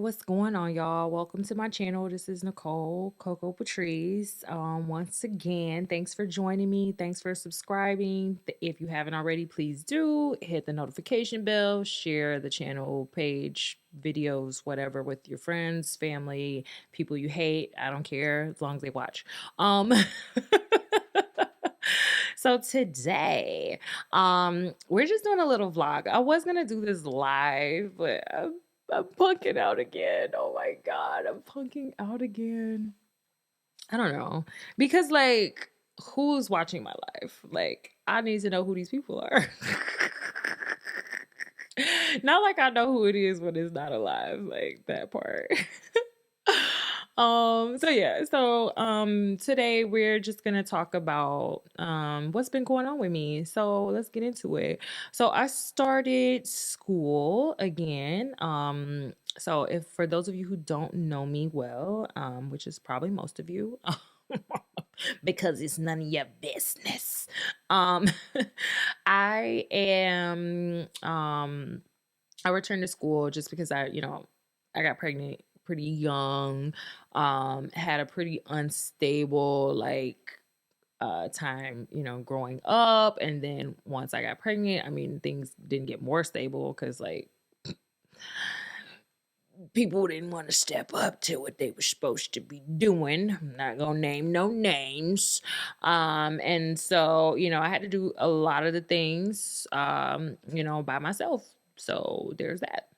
what's going on, y'all? Welcome to my channel. This is Nicole Coco Patrice. Once again, thanks for joining me. Thanks for subscribing. If you haven't already, please do hit the notification bell, share the channel page, videos, whatever, with your friends, family, people you hate. I don't care as long as they watch. Um, so today, we're just doing a little vlog. I was gonna do this live, but I'm punking out again. Oh my God, I'm punking out again. I don't know. Because, like, who's watching my life? Like, I need to know who these people are. Not like I know who it is when it's not alive, like that part. Today we're just gonna talk about what's been going on with me. So let's get into it. So I started school again. So if for those of you who don't know me well, which is probably most of you, because it's none of your business. Um I am I returned to school just because I got pregnant pretty young, had a pretty unstable time, growing up. And then once I got pregnant, I mean, things didn't get more stable because like people didn't want to step up to what they were supposed to be doing. I'm not gonna name no names. And so, I had to do a lot of the things by myself. So there's that.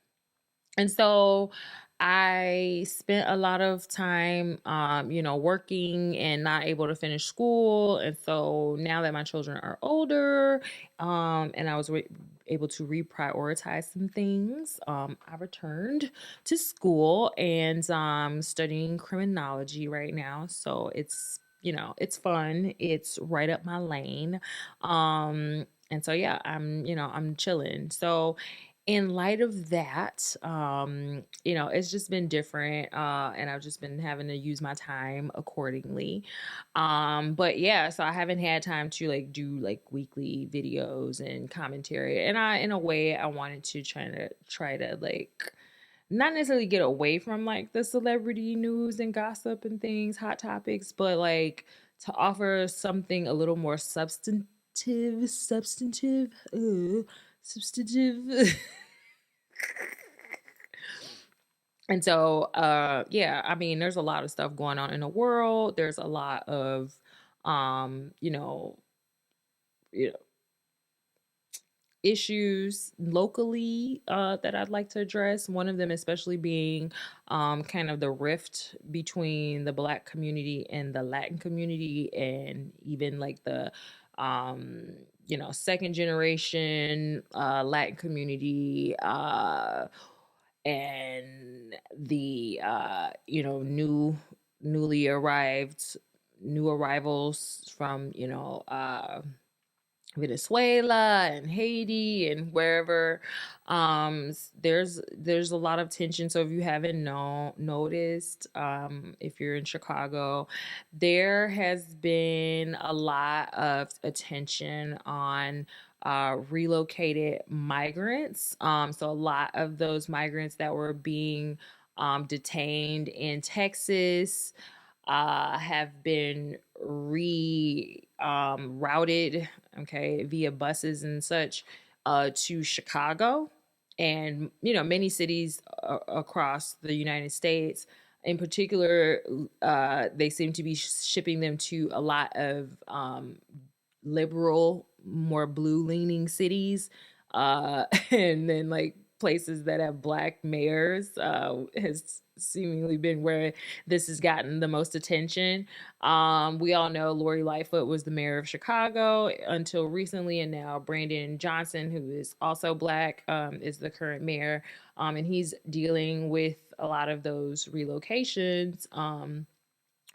And so I spent a lot of time, working and not able to finish school. And so now that my children are older, and I was able to reprioritize some things, I returned to school and studying criminology right now. So it's fun. It's right up my lane. And so yeah, I'm chilling. So in light of that, it's just been different, and I've just been having to use my time accordingly. But yeah, so I haven't had time to like do like weekly videos and commentary. And in a way, I wanted to try to like not necessarily get away from like the celebrity news and gossip and things, hot topics, but like to offer something a little more substantive. And so, yeah, I mean, there's a lot of stuff going on in the world. There's a lot of, um, you know, you know, issues locally that I'd like to address. One of them, especially being kind of the rift between the Black community and the Latin community, and even like the second generation Latin community, and the newly arrived new arrivals from Venezuela and Haiti and wherever. There's a lot of tension. So if you haven't noticed, if you're in Chicago, there has been a lot of attention on relocated migrants. So a lot of those migrants that were being detained in Texas have been routed, okay, via buses and such, to Chicago and many cities across the United States. In particular, they seem to be shipping them to a lot of liberal, more blue leaning cities, and then like places that have Black mayors has seemingly been where this has gotten the most attention. We all know Lori Lightfoot was the mayor of Chicago until recently, and now Brandon Johnson, who is also Black, is the current mayor, and he's dealing with a lot of those relocations.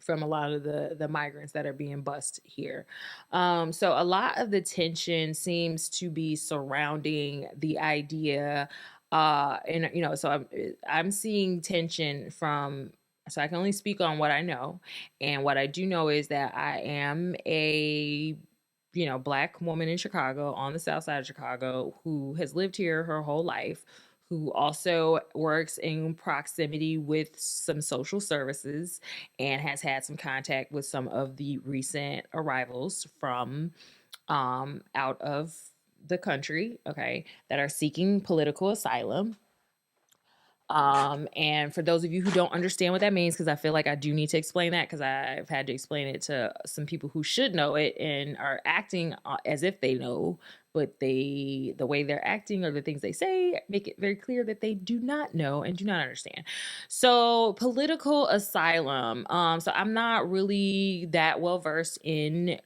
From a lot of the migrants that are being bused here. So a lot of the tension seems to be surrounding the idea, and so I'm seeing tension from. So I can only speak on what I know, and what I do know is that I am a Black woman in Chicago, on the south side of Chicago, who has lived here her whole life, who also works in proximity with some social services and has had some contact with some of the recent arrivals from out of the country, okay, that are seeking political asylum. And for those of you who don't understand what that means, because I feel like I do need to explain that, because I've had to explain it to some people who should know it and are acting as if they know, but the way they're acting or the things they say make it very clear that they do not know and do not understand. So political asylum. So I'm not really that well versed in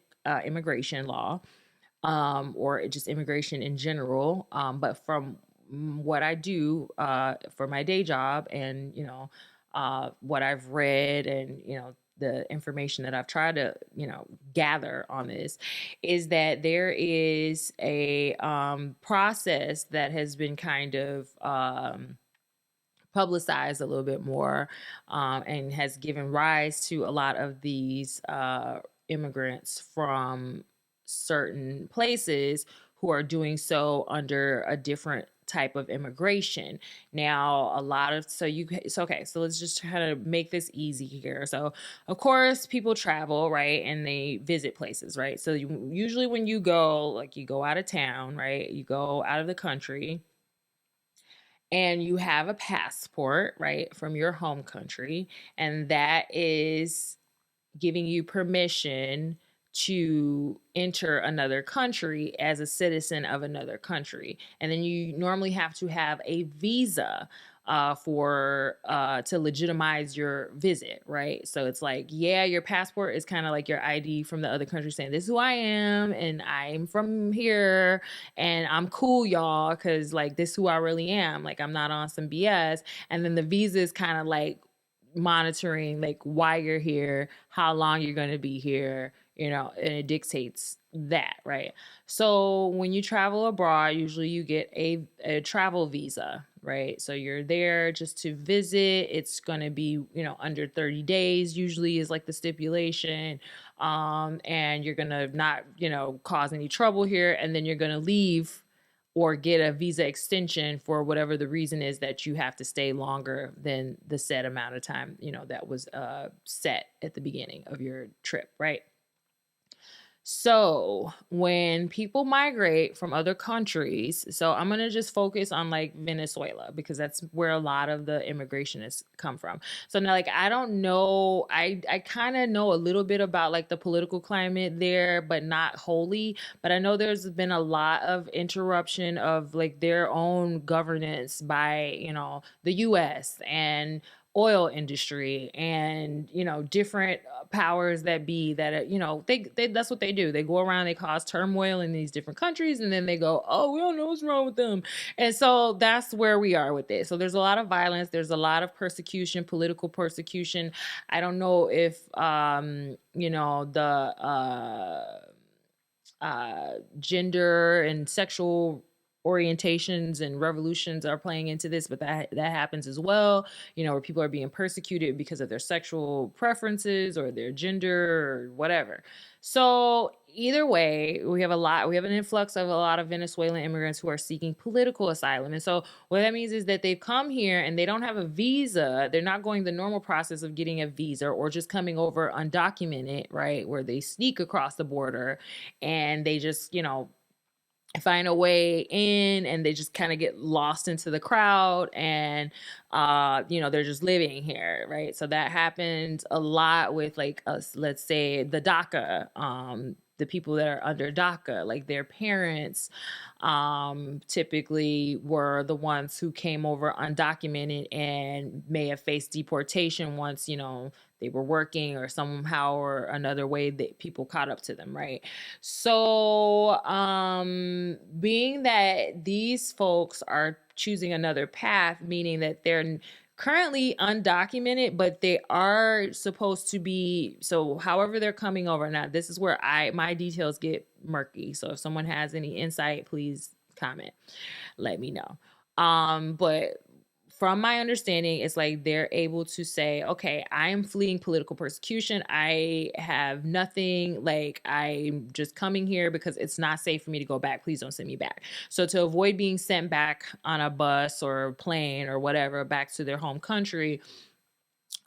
immigration law, or just immigration in general. But from what I do for my day job, and what I've read, and the information that I've tried to gather on this, is that there is a process that has been kind of publicized a little bit more, and has given rise to a lot of these immigrants from certain places who are doing so under a different type of immigration. Now, a lot of okay, so let's just kind of make this easy here. So of course people travel, right, and they visit places, right? So usually when you go, like, you go out of town, right, you go out of the country, and you have a passport, right, from your home country, and that is giving you permission to enter another country as a citizen of another country. And then you normally have to have a visa for to legitimize your visit, right? So it's like, yeah, your passport is kind of like your ID from the other country, saying this is who I am and I'm from here and I'm cool, y'all, because like this is who I really am. Like, I'm not on some BS. And then the visa is kind of like monitoring like why you're here, how long you're going to be here, and it dictates that, right? So when you travel abroad, usually you get a travel visa, right? So you're there just to visit. It's going to be, under 30 days usually is like the stipulation. And you're going to not, cause any trouble here, and then you're going to leave or get a visa extension for whatever the reason is that you have to stay longer than the set amount of time, that was set at the beginning of your trip, right? So when people migrate from other countries, so I'm going to just focus on like Venezuela, because that's where a lot of the immigration has come from. So now, like, I don't know, I kind of know a little bit about like the political climate there, but not wholly. But I know there's been a lot of interruption of like their own governance by, the US and oil industry, and different powers that be, that they that's what they do. They go around, they cause turmoil in these different countries, and then they go, oh, we don't know what's wrong with them. And so that's where we are with it. So there's a lot of violence, there's a lot of persecution, political persecution. I don't know if the gender and sexual orientations and revolutions are playing into this, but that happens as well, where people are being persecuted because of their sexual preferences or their gender or whatever. So either way, we have an influx of a lot of Venezuelan immigrants who are seeking political asylum. And so what that means is that they've come here and they don't have a visa. They're not going the normal process of getting a visa or just coming over undocumented, right, where they sneak across the border and they just, find a way in, and they just kind of get lost into the crowd, and they're just living here, right? So that happens a lot with like us, let's say the DACA, the people that are under DACA, like their parents typically were the ones who came over undocumented and may have faced deportation once, they were working or somehow or another way that people caught up to them, right? So, being that these folks are choosing another path, meaning that they're currently undocumented, but they are supposed to be, so however they're coming over. Now, this is where my details get murky. So if someone has any insight, please comment, let me know. But from my understanding, it's like they're able to say, okay, I am fleeing political persecution. I have nothing. Like, I'm just coming here because it's not safe for me to go back. Please don't send me back. So to avoid being sent back on a bus or plane or whatever back to their home country,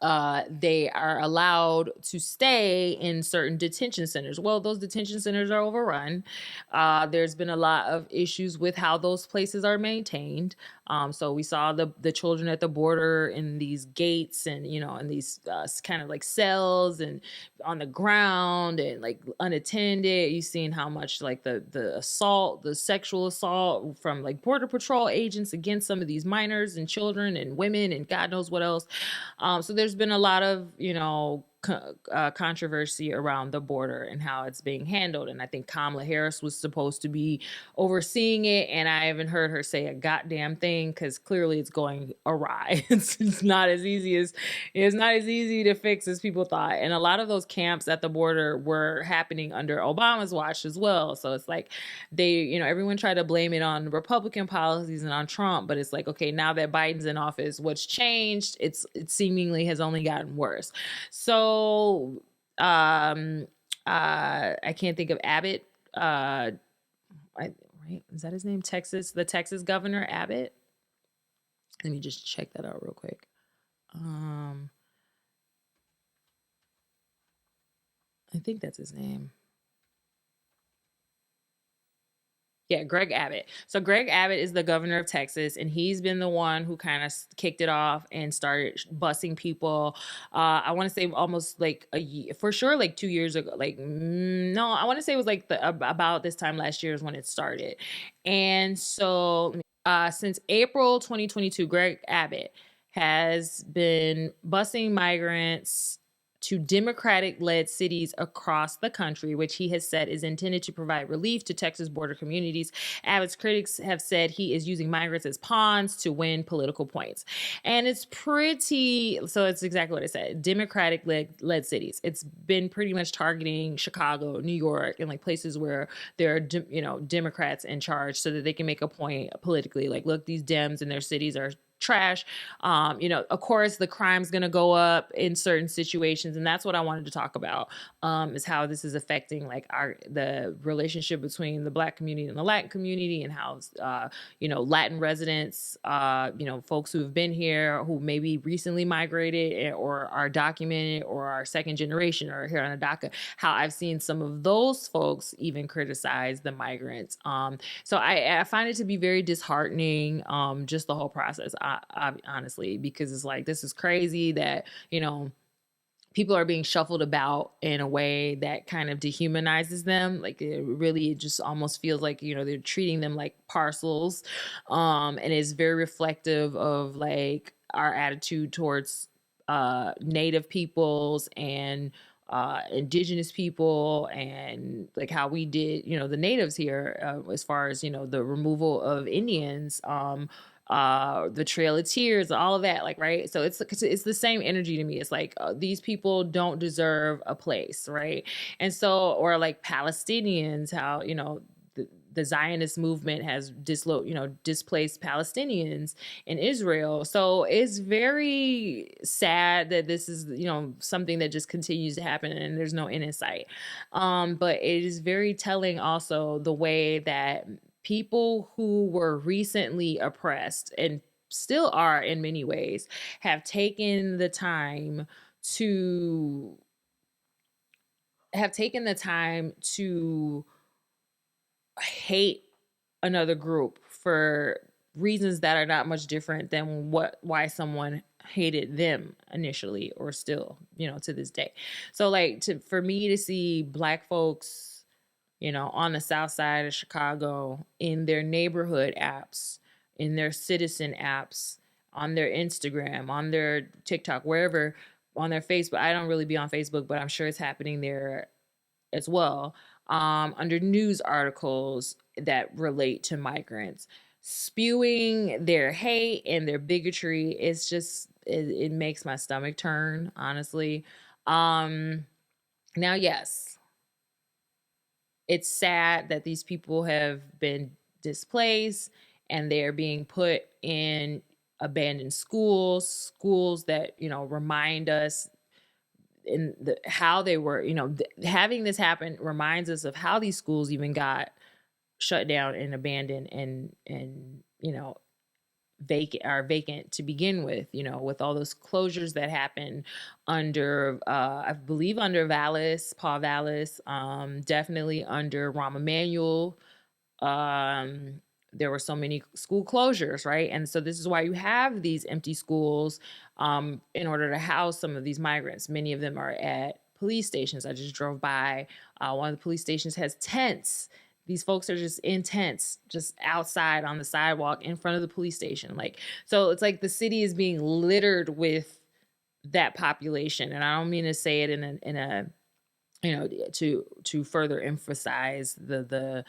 they are allowed to stay in certain detention centers. Well, those detention centers are overrun. There's been a lot of issues with how those places are maintained. So we saw the children at the border in these gates and, in these kind of like cells and on the ground and like unattended. You've seen how much like the assault, the sexual assault from like border patrol agents against some of these minors and children and women and God knows what else. So there's been a lot of, controversy around the border and how it's being handled. And I think Kamala Harris was supposed to be overseeing it. And I haven't heard her say a goddamn thing because clearly it's going awry. It's not as easy to fix as people thought. And a lot of those camps at the border were happening under Obama's watch as well. So it's like everyone tried to blame it on Republican policies and on Trump, but it's like, okay, now that Biden's in office, what's changed? It seemingly has only gotten worse. So I can't think of Abbott. Right? Is that his name? The Texas governor, Abbott. Let me just check that out real quick. I think that's his name. Yeah, Greg Abbott. So Greg Abbott is the governor of Texas, and he's been the one who kind of kicked it off and started busing people. I want to say almost like a year, for sure, like 2 years ago. No, I want to say it was like about this time last year is when it started. And so since April 2022, Greg Abbott has been busing migrants to Democratic-led cities across the country, which he has said is intended to provide relief to Texas border communities. Abbott's critics have said he is using migrants as pawns to win political points. And it's exactly what I said, Democratic-led cities. It's been pretty much targeting Chicago, New York, and like places where there are, Democrats in charge so that they can make a point politically. Like, look, these Dems in their cities are trash. Of course, the crime's going to go up in certain situations, and that's what I wanted to talk about. Is how this is affecting like the relationship between the Black community and the Latin community, and how Latin residents, folks who have been here who maybe recently migrated or are documented or are second generation or here on a DACA. How I've seen some of those folks even criticize the migrants. So I find it to be very disheartening. Just the whole process. Honestly, because it's like, this is crazy that, people are being shuffled about in a way that kind of dehumanizes them. Like, it just almost feels like, they're treating them like parcels. And it's very reflective of like our attitude towards Native peoples and indigenous people, and like how we did, the natives here, as far as, the removal of Indians, the Trail of Tears, all of that, like, right? So it's the same energy to me. It's like, these people don't deserve a place, right? And so, or like Palestinians, how, the Zionist movement has displaced Palestinians in Israel. So it's very sad that this is, something that just continues to happen and there's no end in sight. But it is very telling also the way that people who were recently oppressed and still are in many ways have taken the time to hate another group for reasons that are not much different than why someone hated them initially, or still, to this day. So like, for me to see Black folks, on the south side of Chicago, in their neighborhood apps, in their citizen apps, on their Instagram, on their TikTok, wherever, on their Facebook. I don't really be on Facebook, but I'm sure it's happening there as well. Under news articles that relate to migrants, spewing their hate and their bigotry. It's just, it makes my stomach turn, honestly. Now, yes, it's sad that these people have been displaced and they're being put in abandoned schools that, remind us how they were, having this happen reminds us of how these schools even got shut down and abandoned and vacant to begin with, with all those closures that happened under I believe under Paul Vallis, definitely under Rahm Emanuel. There were so many school closures, right? And so this is why you have these empty schools, in order to house some of these migrants. Many of them are at police stations. I just drove by. One of the police stations has tents. These folks are just in tents, just outside on the sidewalk in front of the police station. So it's like the city is being littered with that population. And I don't mean to say it in a to further emphasize the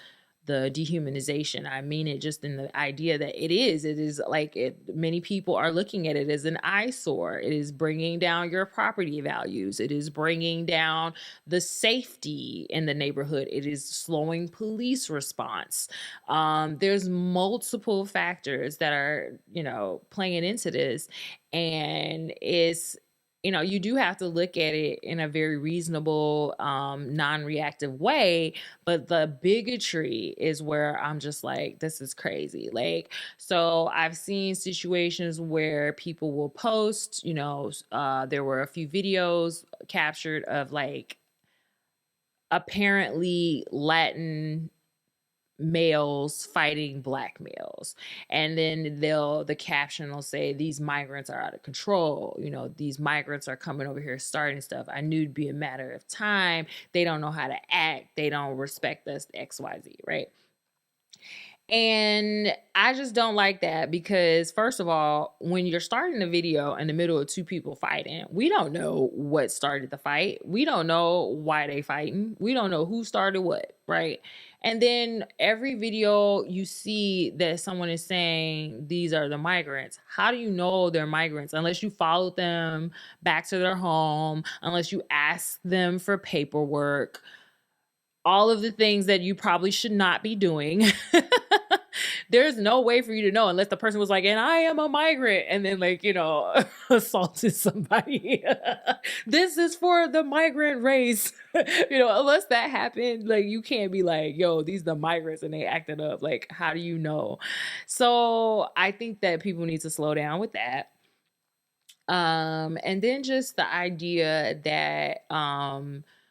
dehumanization. I mean it just in the idea that it is like many people are looking at it as an eyesore. It is bringing down your property values. It is bringing down the safety in the neighborhood. It is slowing police response. There's multiple factors that are, playing into this, and you do have to look at it in a very reasonable, non-reactive way. But the bigotry is where I'm just like, this is crazy. So I've seen situations where people will post, there were a few videos captured of apparently Latin males fighting black males, and then the caption will say, these migrants are out of control, these migrants are coming over here starting stuff. I knew it'd be a matter of time. They don't know how to act. They don't respect us, XYZ, right? And I just don't like that, because first of all, when you're starting a video in the middle of two people fighting, we don't know what started the fight. We don't know why they fighting. We don't know who started what, right? And then every video you see that someone is saying these are the migrants. How do you know they're migrants? Unless you followed them back to their home, unless you ask them for paperwork, all of the things that you probably should not be doing. There's no way for you to know unless the person was like, and I am a migrant, and then assaulted somebody. This is for the migrant race. Unless that happened, you can't be like, yo, these are the migrants and they acted up. How do you know? So I think that people need to slow down with that. And then just the idea that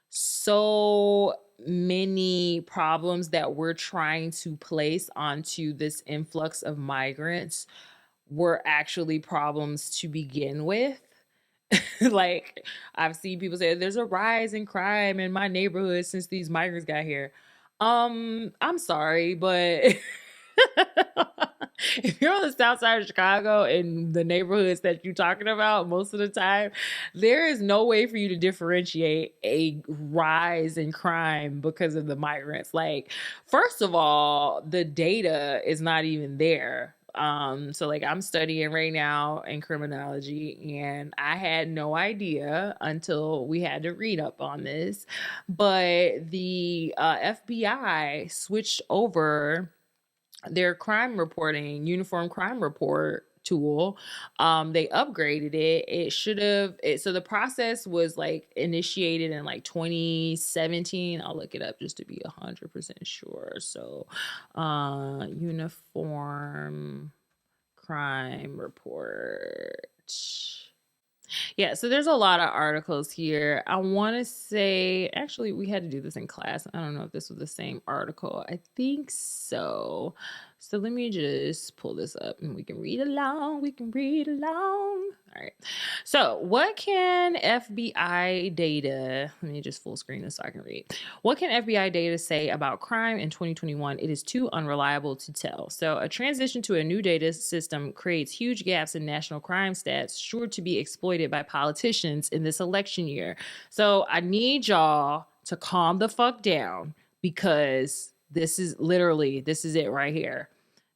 so many problems that we're trying to place onto this influx of migrants were actually problems to begin with. I've seen people say there's a rise in crime in my neighborhood since these migrants got here. I'm sorry, but if you're on the south side of Chicago in the neighborhoods that you're talking about most of the time, there is no way for you to differentiate a rise in crime because of the migrants. First of all, the data is not even there. So I'm studying right now in criminology, and I had no idea until we had to read up on this, but the FBI switched over their uniform crime report tool. They upgraded it. So the process was initiated in 2017. I'll look it up just to be 100% sure. So uniform crime report. Yeah, so there's a lot of articles here. I want to say, actually, we had to do this in class. I don't know if this was the same article. I think so. So let me just pull this up and we can read along. All right. So what can FBI data, let me just full screen this so I can read. What can FBI data say about crime in 2021? It is too unreliable to tell. So a transition to a new data system creates huge gaps in national crime stats, sure to be exploited by politicians in this election year. So I need y'all to calm the fuck down, because this is it right here.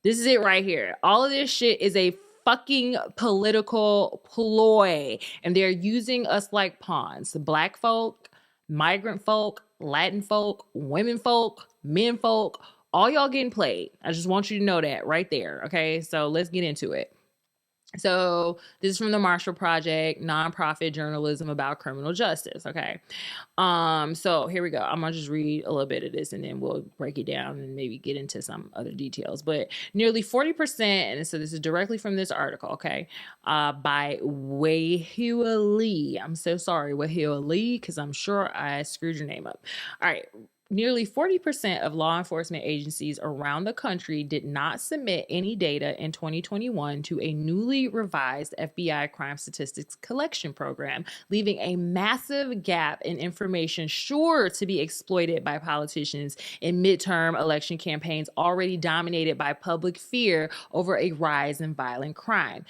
This is it right here. All of this shit is a fucking political ploy, and they're using us like pawns. Black folk, migrant folk, Latin folk, women folk, men folk, all y'all getting played. I just want you to know that right there. Okay, so let's get into it. So this is from the Marshall Project, nonprofit journalism about criminal justice. Okay. So here we go. I'm gonna just read a little bit of this and then we'll break it down and maybe get into some other details. But nearly 40%, and so this is directly from this article, okay, by Wahua Lee. I'm so sorry, Wahua Lee, because I'm sure I screwed your name up. All right. Nearly 40% of law enforcement agencies around the country did not submit any data in 2021 to a newly revised FBI crime statistics collection program, leaving a massive gap in information sure to be exploited by politicians in midterm election campaigns already dominated by public fear over a rise in violent crime.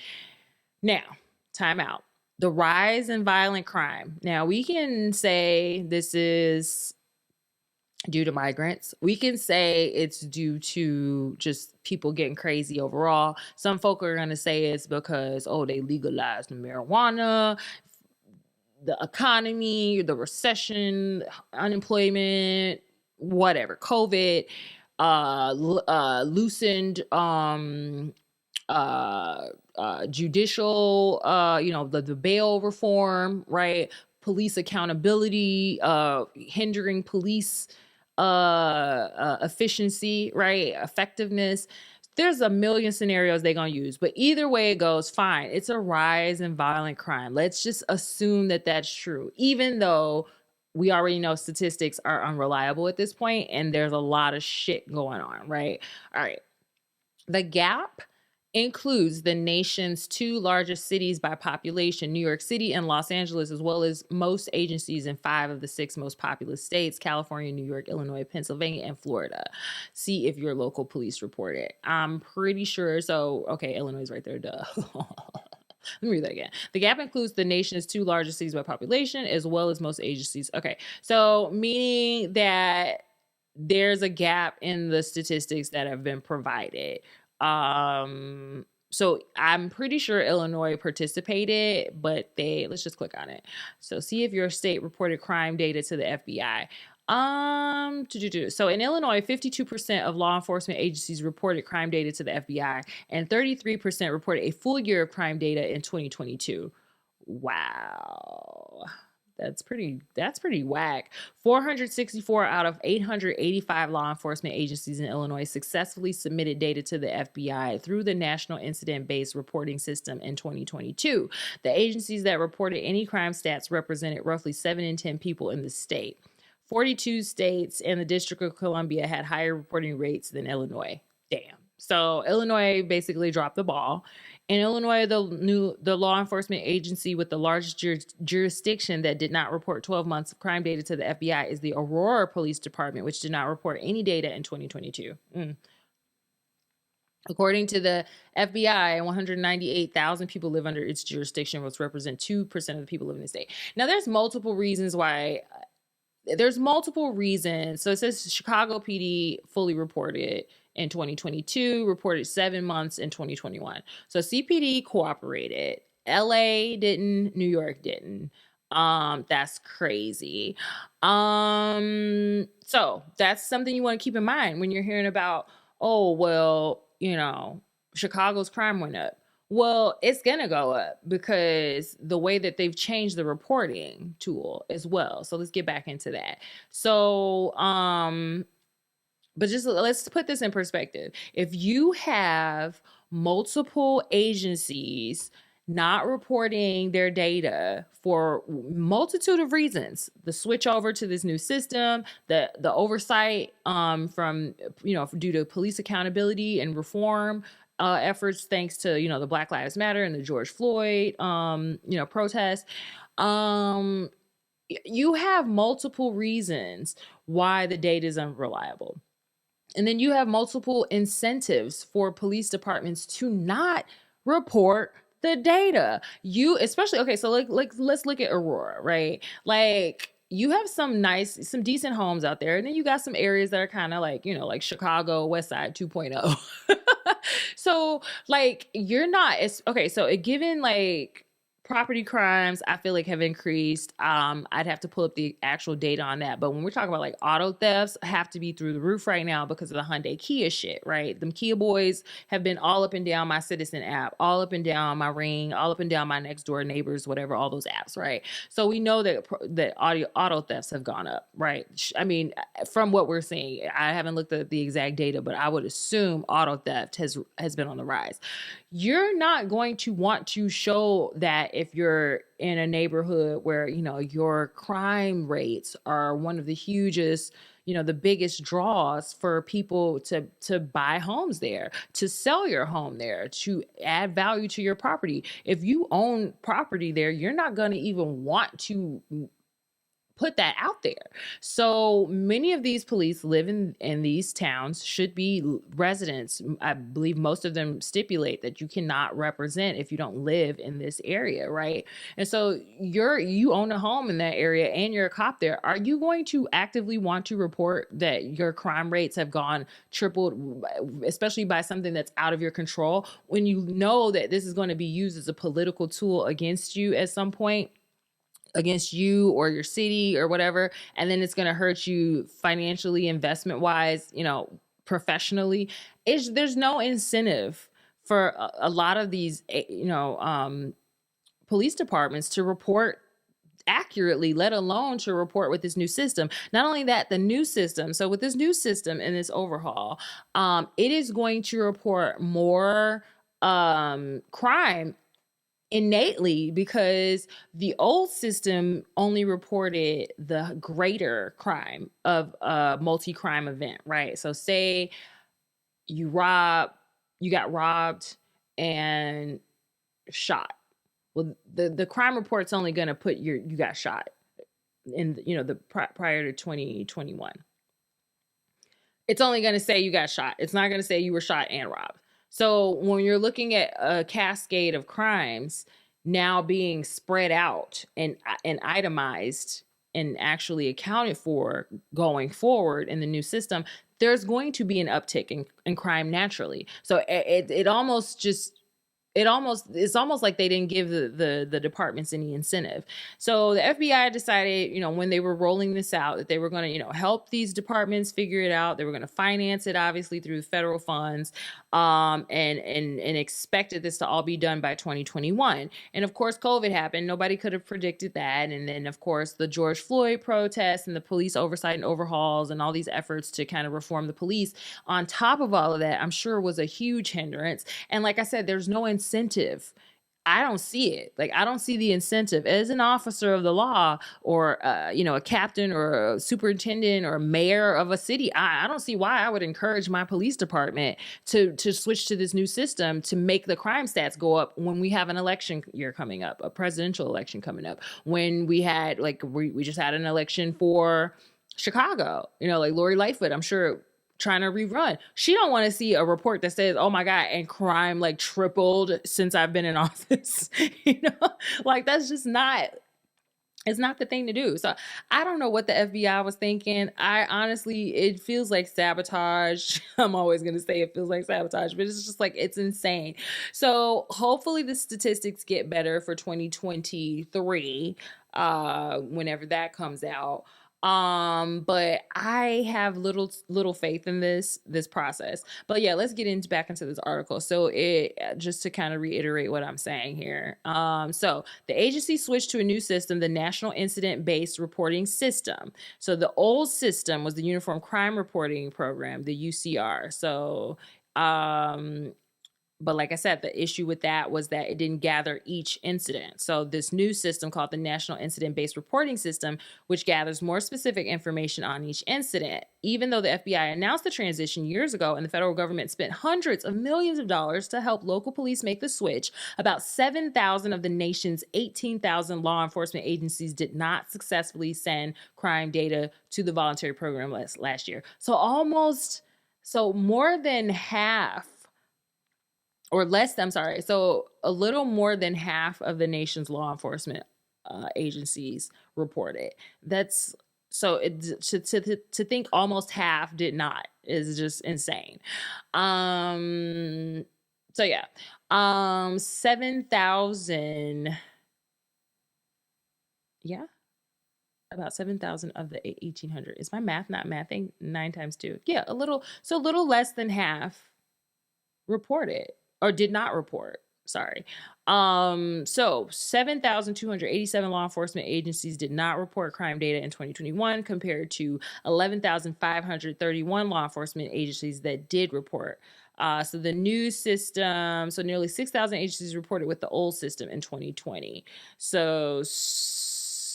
Now, time out. The rise in violent crime. Now, we can say this is due to migrants. We can say it's due to just people getting crazy overall. Some folk are going to say it's because, they legalized the marijuana, the economy, the recession, unemployment, whatever, COVID, loosened judicial, the bail reform, right? Police accountability, hindering police efficiency, right? Effectiveness. There's a million scenarios they're going to use, but either way it goes, fine. It's a rise in violent crime. Let's just assume that that's true, even though we already know statistics are unreliable at this point and there's a lot of shit going on, right? All right. The gap includes the nation's two largest cities by population, New York City and Los Angeles, as well as most agencies in 5 of the 6 most populous states, California, New York, Illinois, Pennsylvania, and Florida. See if your local police report it. I'm pretty sure. So, okay, Illinois is right there, duh. Let me read that again. The gap includes the nation's 2 largest cities by population, as well as most agencies. Okay, so meaning that there's a gap in the statistics that have been provided. So I'm pretty sure Illinois participated, but let's just click on it. So see if your state reported crime data to the FBI. So in Illinois, 52% of law enforcement agencies reported crime data to the FBI, and 33% reported a full year of crime data in 2022. Wow. That's pretty whack. 464 out of 885 law enforcement agencies in Illinois successfully submitted data to the FBI through the National Incident-Based Reporting System in 2022. The agencies that reported any crime stats represented roughly 7 in 10 people in the state. 42 states and the District of Columbia had higher reporting rates than Illinois. Damn. So Illinois basically dropped the ball. In Illinois, the law enforcement agency with the largest jurisdiction that did not report 12 months of crime data to the FBI is the Aurora Police Department, which did not report any data in 2022. According to the FBI, 198,000 people live under its jurisdiction, which represent 2% of the people living in the state. Now, there's multiple reasons why. So it says Chicago PD fully reported in 2022, reported 7 months in 2021. So CPD cooperated. LA didn't, New York didn't. That's crazy. So that's something you want to keep in mind when you're hearing about, Chicago's crime went up. Well, it's going to go up because the way that they've changed the reporting tool as well. So let's get back into that. So, but just let's put this in perspective. If you have multiple agencies not reporting their data for multitude of reasons, the switch over to this new system, the oversight from, due to police accountability and reform efforts, thanks to, the Black Lives Matter and the George Floyd, protests, you have multiple reasons why the data is unreliable. And then you have multiple incentives for police departments to not report the data. Let's look at Aurora, right? Like, you have some decent homes out there, and then you got some areas that are kind of like, like Chicago West Side 2.0. So like, you're not, so given like property crimes, I feel like have increased. I'd have to pull up the actual data on that. But when we're talking about like auto thefts, have to be through the roof right now because of the Hyundai Kia shit, right? Them Kia boys have been all up and down my Citizen app, all up and down my Ring, all up and down my next door neighbors, whatever, all those apps, right? So we know that auto thefts have gone up, right? I mean, from what we're seeing, I haven't looked at the exact data, but I would assume auto theft has been on the rise. You're not going to want to show that if you're in a neighborhood where, your crime rates are one of the hugest, the biggest draws for people to buy homes there, to sell your home there, to add value to your property. If you own property there, you're not going to even want to put that out there. So many of these police live in these towns, should be residents. I believe most of them stipulate that you cannot represent if you don't live in this area, right? And so you own a home in that area and you're a cop there. Are you going to actively want to report that your crime rates have gone tripled, especially by something that's out of your control, when you know that this is going to be used as a political tool against you at some point? Against you or your city or whatever, and then it's going to hurt you financially, investment wise, professionally. There's no incentive for a lot of these police departments to report accurately, let alone to report with this new system. Not only that, the new system, so with this new system and this overhaul, it is going to report more crime innately, because the old system only reported the greater crime of a multi-crime event, right? So say you got robbed and shot. Well, the crime report's only going to put you got shot in the prior to 2021. It's only going to say you got shot. It's not going to say you were shot and robbed. So when you're looking at a cascade of crimes now being spread out and itemized and actually accounted for going forward in the new system, there's going to be an uptick in crime naturally. So it's almost like they didn't give the departments any incentive. So the FBI decided, when they were rolling this out, that they were going to, help these departments figure it out. They were going to finance it, obviously, through federal funds, and expected this to all be done by 2021. And of course, COVID happened. Nobody could have predicted that. And then, of course, the George Floyd protests and the police oversight and overhauls and all these efforts to kind of reform the police, on top of all of that, I'm sure was a huge hindrance. And like I said, there's no incentive. I don't see it. Like, I don't see the incentive as an officer of the law, or, a captain or a superintendent or a mayor of a city. I don't see why I would encourage my police department to switch to this new system to make the crime stats go up when we have an election year coming up, a presidential election coming up, when we had, we just had an election for Chicago, like Lori Lightfoot, I'm sure, trying to rerun. She don't want to see a report that says, oh my God, and crime tripled since I've been in office. That's just it's not the thing to do. So I don't know what the FBI was thinking. It feels like sabotage. I'm always going to say it feels like sabotage, but it's just it's insane. So hopefully the statistics get better for 2023, whenever that comes out. But I have little faith in this process. But yeah, let's get back into this article. So just to kind of reiterate what I'm saying here. So the agency switched to a new system, the National Incident-Based Reporting System. So the old system was the Uniform Crime Reporting Program, the UCR. So, but like I said, the issue with that was that it didn't gather each incident. So this new system, called the National Incident-Based Reporting System, which gathers more specific information on each incident. Even though the FBI announced the transition years ago and the federal government spent hundreds of millions of dollars to help local police make the switch, about 7,000 of the nation's 18,000 law enforcement agencies did not successfully send crime data to the voluntary program last year. So more than half, or less, I'm sorry. So a little more than half of the nation's law enforcement agencies reported. That's so to think almost half did not is just insane. So yeah, 7,000 Yeah, about 7,000 of the 1,800. Is my math not mathing? 9 times 2. Yeah, a little less than half reported or did not report. Sorry. So 7,287 law enforcement agencies did not report crime data in 2021 compared to 11,531 law enforcement agencies that did report. So the new system, so nearly 6,000 agencies reported with the old system in 2020. So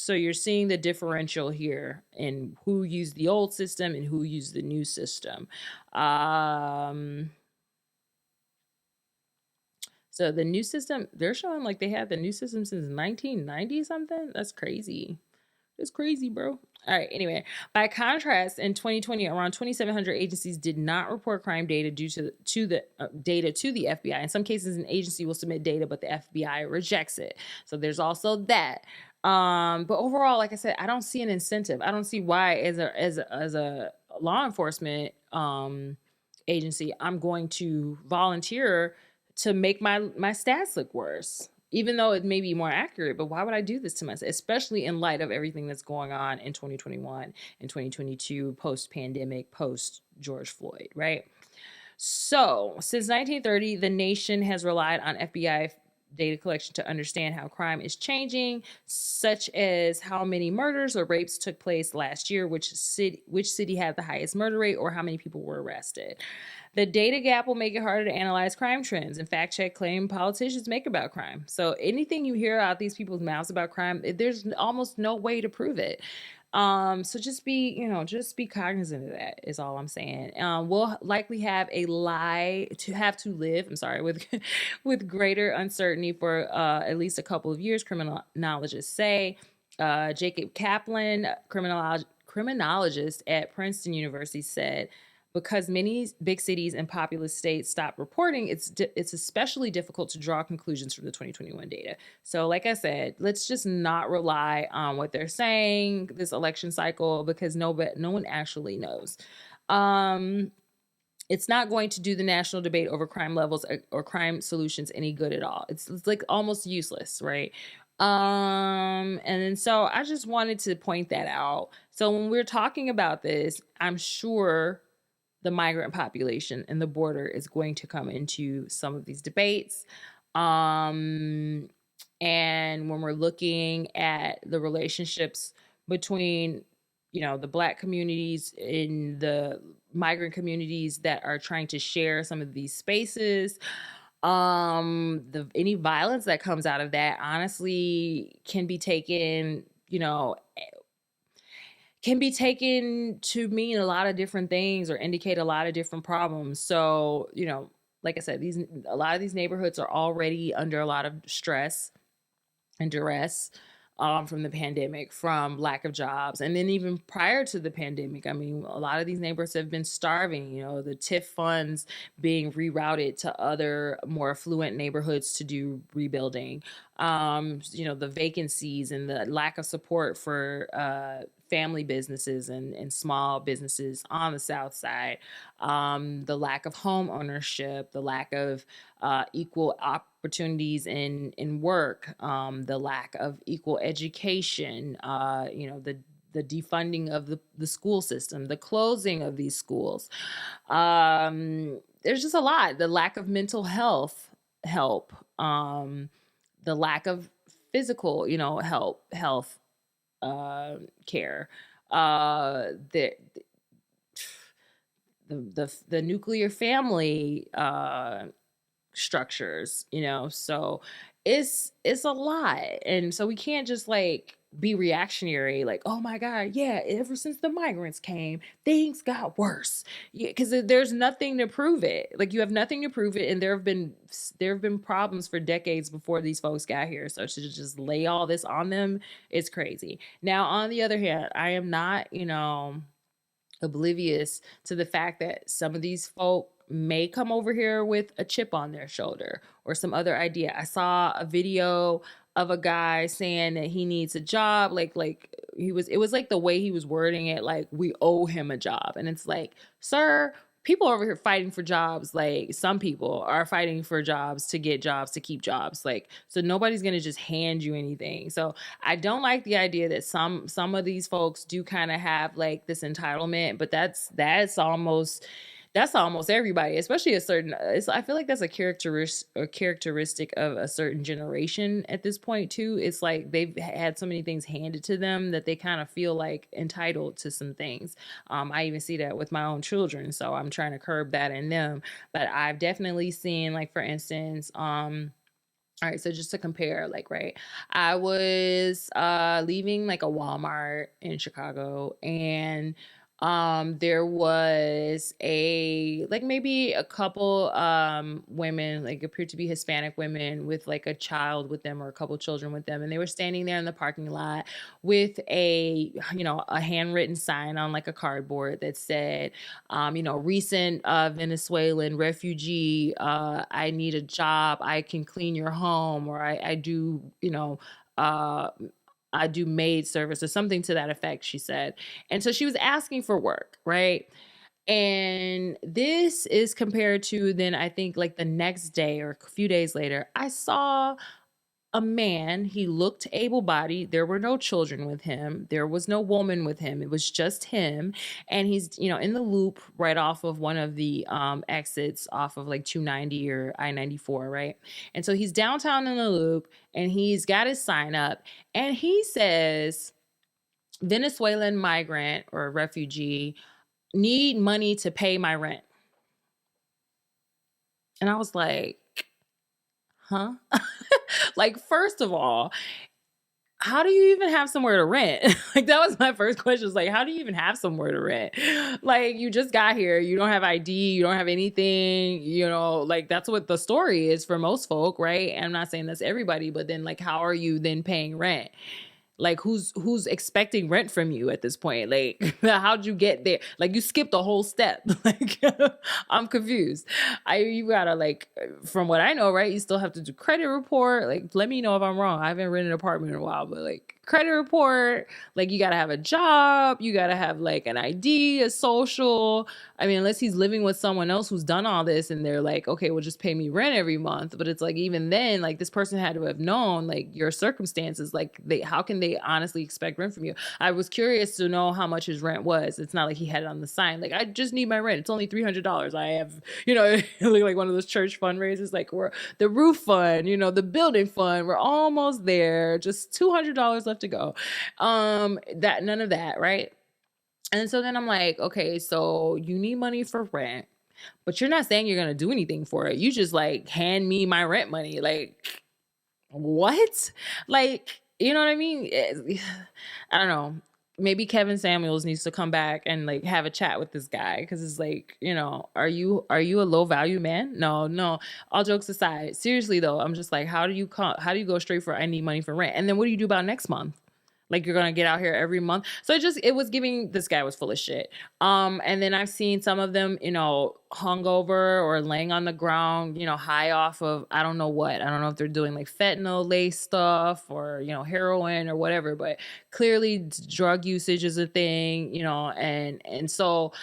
you're seeing the differential here in who used the old system and who used the new system. So the new system, they're showing like they had the new system since 1990 something. That's crazy. It's crazy, bro. All right. Anyway, by contrast, in 2020, around 2,700 agencies did not report crime data due to the data to the FBI. In some cases, an agency will submit data, but the FBI rejects it. So there's also that. But overall, like I said, I don't see an incentive. I don't see why, as a law enforcement agency, I'm going to volunteer to make my stats look worse, even though it may be more accurate. But why would I do this to myself, especially in light of everything that's going on in 2021 and 2022, post pandemic, post George Floyd, right? So since 1930, the nation has relied on FBI data collection to understand how crime is changing, such as how many murders or rapes took place last year, which city had the highest murder rate, or how many people were arrested. The data gap will make it harder to analyze crime trends and fact check claim politicians make about crime. So anything you hear out these people's mouths about crime, there's almost no way to prove it. So just be cognizant of that is all I'm saying. We'll likely have a lie to have to live, I'm sorry, with with greater uncertainty for at least a couple of years, criminologists say. Jacob Kaplan, criminologist at Princeton University, said because many big cities and populous states stop reporting, it's especially difficult to draw conclusions from the 2021 data. So, like I said, let's just not rely on what they're saying this election cycle, because no one actually knows. It's not going to do the national debate over crime levels or crime solutions any good at all. It's like almost useless, right? And then so I just wanted to point that out. So when we're talking about this, I'm sure the migrant population and the border is going to come into some of these debates. And when we're looking at the relationships between, the Black communities in the migrant communities that are trying to share some of these spaces, any violence that comes out of that honestly can be taken, to mean a lot of different things or indicate a lot of different problems. So, like I said, a lot of these neighborhoods are already under a lot of stress and duress from the pandemic, from lack of jobs. And then even prior to the pandemic, I mean, a lot of these neighborhoods have been starving, the TIF funds being rerouted to other more affluent neighborhoods to do rebuilding, the vacancies and the lack of support for family businesses and small businesses on the South Side, the lack of home ownership, the lack of equal opportunities in work, the lack of equal education, the defunding of the school system, the closing of these schools. There's just a lot. The lack of mental health help, the lack of physical, health care, the nuclear family structures, so it's a lot. And so we can't just like be reactionary, like, oh my god, yeah, ever since the migrants came things got worse. Yeah, because there's nothing to prove it. Like, you have nothing to prove it, and there have been problems for decades before these folks got here. So to just lay all this on them is crazy. Now, on the other hand, I am not oblivious to the fact that some of these folk may come over here with a chip on their shoulder or some other idea. I saw a video of a guy saying that he needs a job, it was like the way he was wording it, like, we owe him a job. And it's like, sir, people over here fighting for jobs. Like, some people are fighting for jobs to get jobs, to keep jobs. Like, so nobody's going to just hand you anything. So I don't like the idea that some of these folks do kind of have like this entitlement, but that's almost everybody, especially a certain, I feel like that's a characteristic of a certain generation at this point too. It's like they've had so many things handed to them that they kind of feel like entitled to some things. I even see that with my own children, so I'm trying to curb that in them. But I've definitely seen, like, for instance, all right, so just to compare, like, right, I was leaving like a Walmart in Chicago, and there was a, like, maybe a couple women, like, appeared to be Hispanic women with like a child with them, or a couple children with them, and they were standing there in the parking lot with a, a handwritten sign on like a cardboard that said, recent Venezuelan refugee, I need a job, I can clean your home, or I do, uh, I do maid service, or something to that effect, she said. And so she was asking for work, right? And this is compared to, then I think, like, the next day or a few days later, I saw a man. He looked able-bodied. There were no children with him. There was no woman with him. It was just him. And he's, in the loop right off of one of the exits off of like 290 or I-94, right? And so he's downtown in the loop, and he's got his sign up, and he says, Venezuelan migrant or refugee, need money to pay my rent. And I was like, huh? Like, first of all, how do you even have somewhere to rent? Like, that was my first question. Was like, how do you even have somewhere to rent? Like, you just got here, you don't have ID, you don't have anything, like, that's what the story is for most folk, right? And I'm not saying that's everybody, but then, like, how are you then paying rent? Like, who's expecting rent from you at this point? Like, how'd you get there? Like, you skipped a whole step. Like, I'm confused. You gotta, like, from what I know, right, you still have to do credit report. Like, let me know if I'm wrong. I haven't rented an apartment in a while, but, like, credit report, like, you gotta have a job, you gotta have like an ID, a social. I mean, unless he's living with someone else who's done all this, and they're like, okay, well, just pay me rent every month. But it's like, even then, like, this person had to have known like your circumstances. Like, how can they honestly expect rent from you? I was curious to know how much his rent was. It's not like he had it on the sign, like, I just need my rent, it's only $300. I have, like one of those church fundraisers, like, we're the roof fund, the building fund, we're almost there, just $200 left to go. That, none of that, right? And so then I'm like, okay, so you need money for rent, but you're not saying you're gonna do anything for it. You just, like, hand me my rent money. Like, what? Like, you know what I mean? I don't know. Maybe Kevin Samuels needs to come back and, like, have a chat with this guy, because it's like, are you a low value man? No. All jokes aside, seriously though, I'm just like, how do you go straight for, I need money for rent, and then what do you do about next month? Like, you're gonna get out here every month. So it was giving, this guy was full of shit. And then I've seen some of them, hungover or laying on the ground, high off of, I don't know what. I don't know if they're doing like fentanyl laced stuff, or, heroin or whatever, but clearly drug usage is a thing, and so,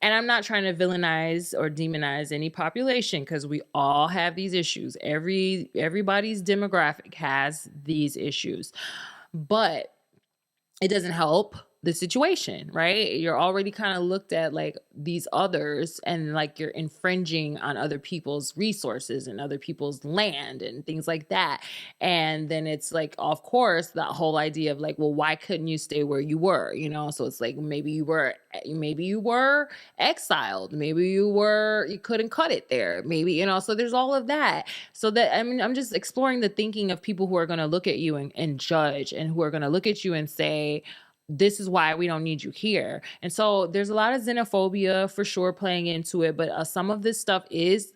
and I'm not trying to villainize or demonize any population, because we all have these issues. Everybody's demographic has these issues. But it doesn't help the situation, right? You're already kind of looked at like these others, and like you're infringing on other people's resources and other people's land and things like that. And then it's like, of course, that whole idea of like, well, why couldn't you stay where you were? So it's like, maybe you were exiled, maybe you couldn't cut it there, maybe, so there's all of that. So that, I mean, I'm just exploring the thinking of people who are going to look at you and judge, and who are going to look at you and say, this is why we don't need you here. And so there's a lot of xenophobia for sure playing into it, but some of this stuff is,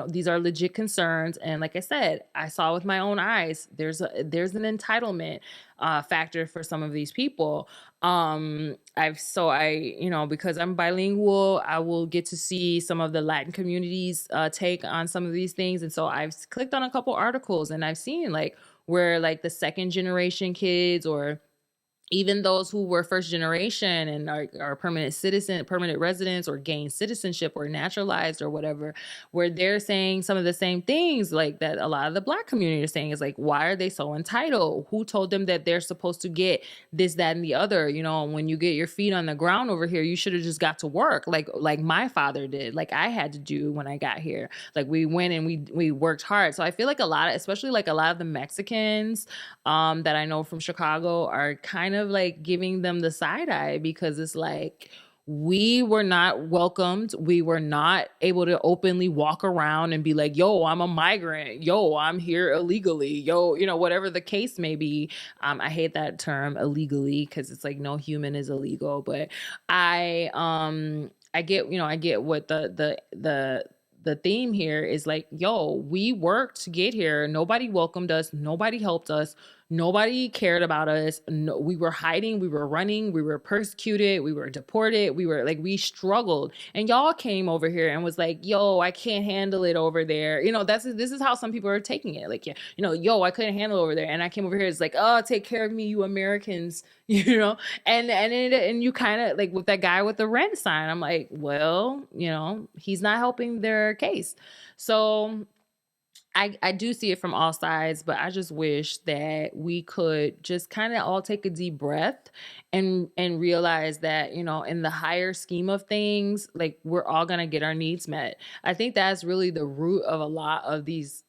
these are legit concerns. And like I said, I saw with my own eyes, there's an entitlement factor for some of these people. Because I'm bilingual, I will get to see some of the Latin communities take on some of these things. And so I've clicked on a couple articles, and I've seen like where like the second generation kids, or even those who were first generation and are permanent residents, or gained citizenship or naturalized or whatever, where they're saying some of the same things like that a lot of the Black community are saying, is like, why are they so entitled? Who told them that they're supposed to get this, that, and the other? You know, when you get your feet on the ground over here, you should have just got to work like my father did, like I had to do when I got here. Like we went and we worked hard. So I feel like a lot of, especially like a lot of the Mexicans that I know from Chicago, are kind of like giving them the side eye, because it's like, we were not welcomed. We were not able to openly walk around and be like, yo, I'm a migrant. Yo, I'm here illegally. Yo, you know, whatever the case may be. I hate that term illegally, because it's like no human is illegal. But I get, you know, I get what the theme here is like, yo, we worked to get here. Nobody welcomed us. Nobody helped us. Nobody cared about us. No, we were hiding. We were running. We were persecuted. We were deported. We were like, we struggled. And y'all came over here and was like, yo, I can't handle it over there. You know, this is how some people are taking it. Like, yeah, you know, yo, I couldn't handle it over there. And I came over here. It's like, oh, take care of me, you Americans, you know? And you kind of like with that guy with the rent sign, I'm like, well, you know, he's not helping their case. So I do see it from all sides, but I just wish that we could just kind of all take a deep breath and realize that, you know, in the higher scheme of things, like we're all gonna get our needs met. I think that's really the root of a lot of these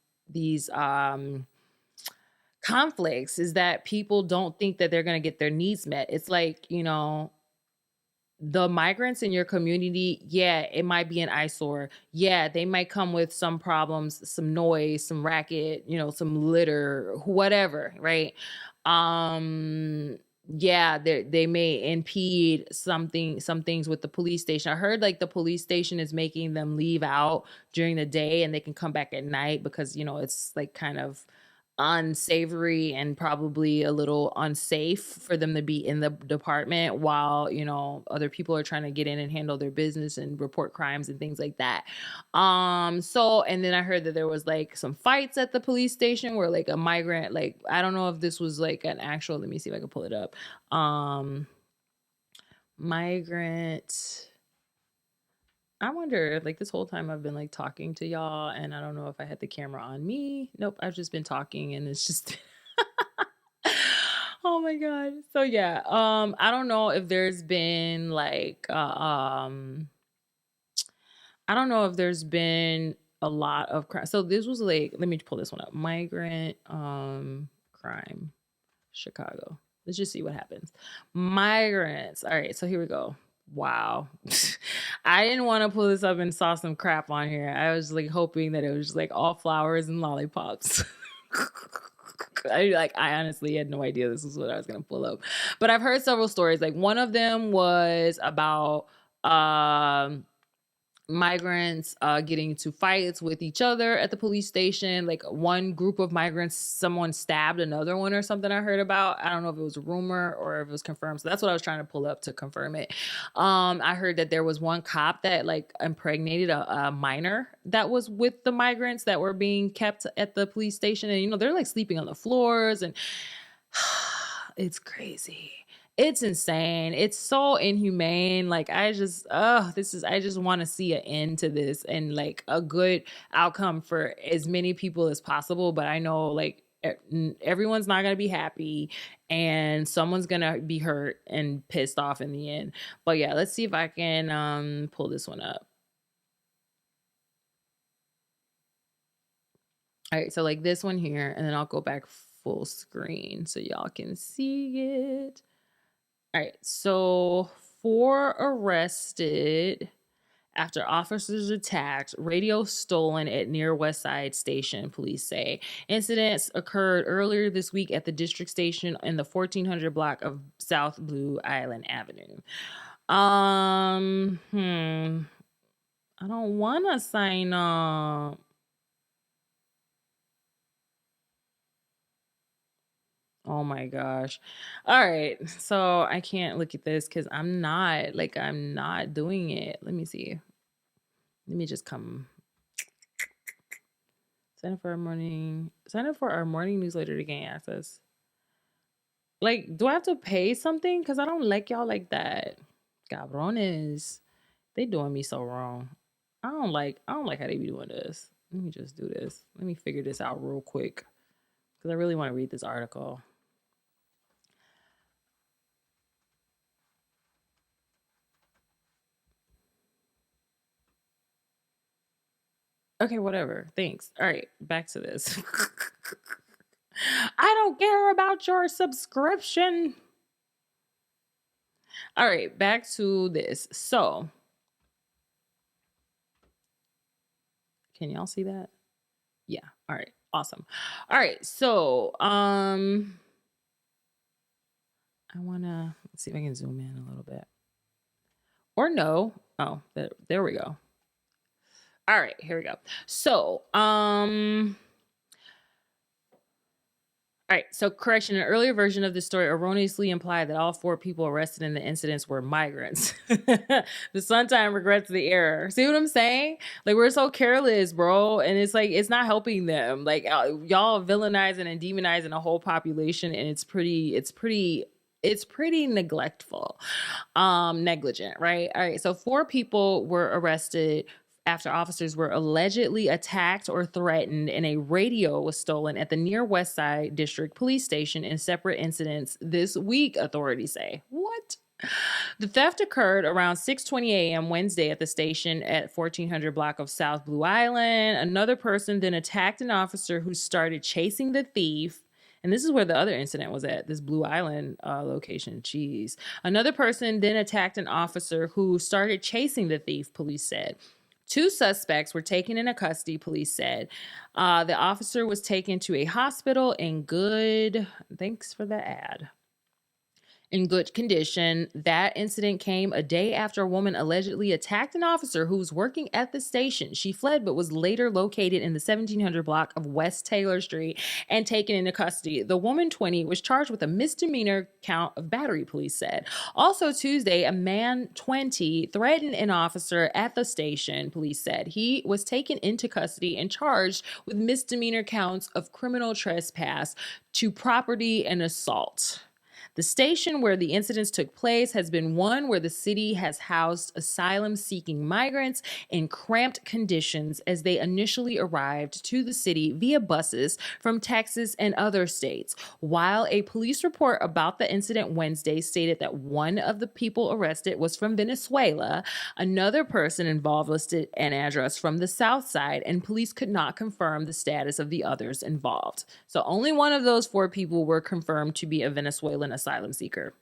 conflicts, is that people don't think that they're gonna get their needs met. It's like, you know, the migrants in your community, yeah, it might be an eyesore. Yeah, they might come with some problems, some noise, some racket, you know, some litter, whatever, right? Um, yeah, they may impede some things with the police station. I heard like the police station is making them leave out during the day and they can come back at night, because, you know, it's like kind of unsavory and probably a little unsafe for them to be in the department while, you know, other people are trying to get in and handle their business and report crimes and things like that. So, and then I heard that there was like some fights at the police station where like a migrant, like, I don't know if this was like an actual, let me see if I can pull it up. Migrant, I wonder, like this whole time I've been like talking to y'all and I don't know if I had the camera on me. Nope, I've just been talking and it's just oh my god. So yeah, I don't know if there's been like I don't know if there's been a lot of crime. So this was like, let me pull this one up. Migrant crime Chicago. Let's just see what happens. Migrants. All right, so here we go. Wow. I didn't want to pull this up and saw some crap on here. I was like hoping that it was just like all flowers and lollipops. I honestly had no idea this is what I was gonna pull up. But I've heard several stories. Like one of them was about migrants getting into fights with each other at the police station. Like one group of migrants, someone stabbed another one or something I heard about. I don't know if it was a rumor or if it was confirmed. So that's what I was trying to pull up to confirm it. I heard that there was one cop that like impregnated a minor that was with the migrants that were being kept at the police station. And, you know, they're like sleeping on the floors and it's crazy. It's insane. It's so inhumane. Like I just, I just want to see an end to this and like a good outcome for as many people as possible. But I know like everyone's not going to be happy and someone's going to be hurt and pissed off in the end. But yeah, let's see if I can pull this one up. All right, so like this one here, and then I'll go back full screen so y'all can see it. All right, so 4 arrested after officers attacked, radio stolen at near West Side Station, police say. Incidents occurred earlier this week at the district station in the 1400 block of South Blue Island Avenue. I don't want to sign up. Oh my gosh. All right. So I can't look at this because I'm not doing it. Let me see. Let me just come. Sign up for our morning newsletter to gain access. Like, do I have to pay something? Because I don't like y'all like that. Cabrones. They doing me so wrong. I don't like how they be doing this. Let me just do this. Let me figure this out real quick. Because I really want to read this article. Okay, whatever. Thanks. All right, back to this. I don't care about your subscription. All right, back to this. So, can y'all see that? Yeah. All right. Awesome. All right. So, I want to see if I can zoom in a little bit. Or no. Oh, there we go. All right, here we go. So, all right, so correction, an earlier version of the story erroneously implied that all 4 people arrested in the incidents were migrants. The Sun Time regrets the error. See what I'm saying? Like, we're so careless, bro. And it's like, it's not helping them. Like, y'all villainizing and demonizing a whole population. And it's pretty neglectful, negligent, right? All right, so 4 people were arrested after officers were allegedly attacked or threatened, and a radio was stolen at the near West Side District Police Station in separate incidents this week, authorities say. What? The theft occurred around 6:20 a.m. Wednesday at the station at 1400 block of South Blue Island. Another person then attacked an officer who started chasing the thief. And this is where the other incident was at, this Blue Island location. Jeez. Another person then attacked an officer who started chasing the thief, police said. 2 suspects were taken into custody, police said. The officer was taken to a hospital thanks for the ad, in good condition. That incident came a day after a woman allegedly attacked an officer who was working at the station. She fled, but was later located in the 1700 block of West Taylor Street and taken into custody. The woman, 20, was charged with a misdemeanor count of battery, police said. Also Tuesday, a man, 20, threatened an officer at the station, police said. He was taken into custody and charged with misdemeanor counts of criminal trespass to property and assault. The station where the incidents took place has been one where the city has housed asylum-seeking migrants in cramped conditions as they initially arrived to the city via buses from Texas and other states. While a police report about the incident Wednesday stated that one of the people arrested was from Venezuela, another person involved listed an address from the South Side, and police could not confirm the status of the others involved. So only one of those 4 people were confirmed to be a Venezuelan asylum seeker.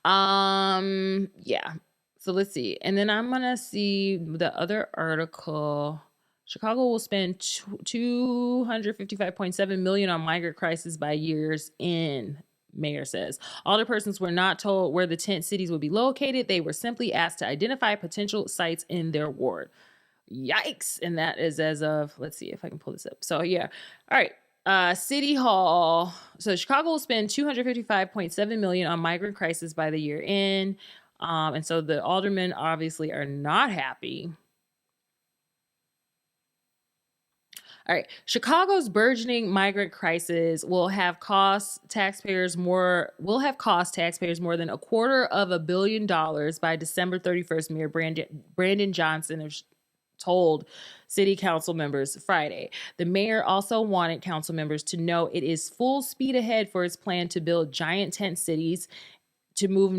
Yeah. So let's see. And then I'm gonna see the other article. Chicago will spend $255.7 million on migrant crisis by year's end, mayor says. Alderpersons were not told where the tent cities would be located. They were simply asked to identify potential sites in their ward. Yikes. And that is as of, let's see if I can pull this up. So yeah. All right. City Hall. So Chicago will spend $255.7 million on migrant crisis by the year end. And so the aldermen obviously are not happy. All right. Chicago's burgeoning migrant crisis will have cost taxpayers more than $250 million by December 31st, Mayor Brandon Johnson told city council members Friday. The mayor also wanted council members to know it is full speed ahead for its plan to build giant tent cities to move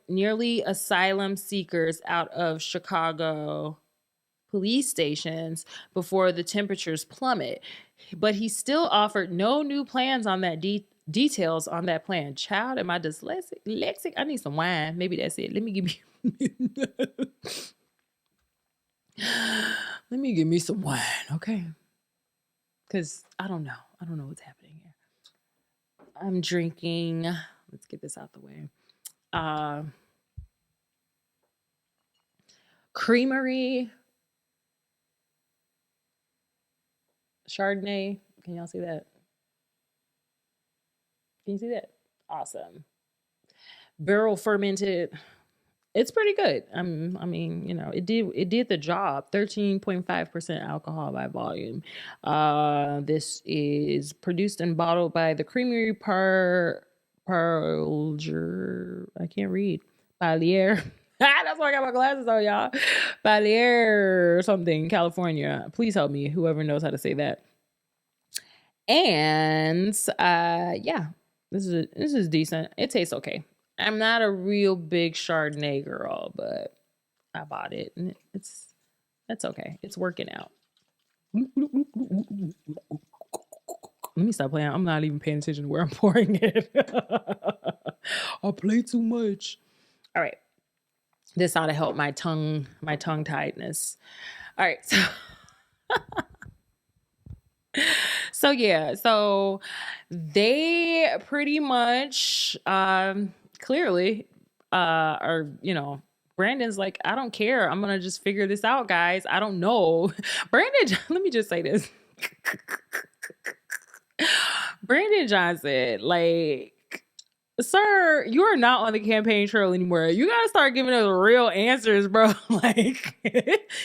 nearly asylum seekers out of Chicago police stations before the temperatures plummet. But he still offered no new plans on that details on that plan. Child, am I dyslexic? I need some wine. Maybe that's it. Let me give me some wine, okay? Because I don't know. I don't know what's happening here. I'm drinking. Let's get this out the way. Creamery Chardonnay. Can y'all see that? Can you see that? Awesome. Barrel fermented It's pretty good. I mean, it did the job. 13.5% alcohol by volume. This is produced and bottled by the Creamery Parlger. I can't read. Palier. That's why I got my glasses on, y'all. Palier something, California. Please help me, whoever knows how to say that. And yeah, this is decent. It tastes okay. I'm not a real big Chardonnay girl, but I bought it and that's okay. It's working out. Let me stop playing. I'm not even paying attention to where I'm pouring it. I play too much. All right. This ought to help my tongue tiredness. All right. So yeah, so they pretty much clearly are, Brandon's like, I don't care. I'm gonna just figure this out, guys. I don't know. Brandon, let me just say this. Brandon Johnson, like, sir, you are not on the campaign trail anymore. You gotta start giving us real answers, bro. Like,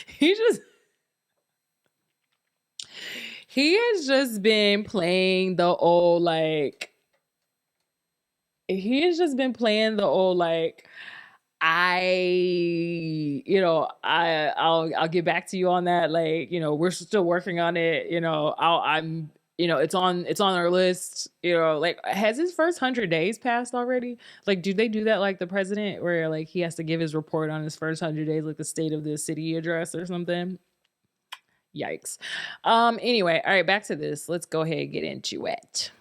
he has just been playing the old, like, I'll get back to you on that. Like, we're still working on it. It's on our list. Like, has his first 100 days passed already? Like, do they do that like the president, where like he has to give his report on his first 100 days, like the state of the city address or something? Yikes. Anyway, all right, back to this. Let's go ahead and get into it.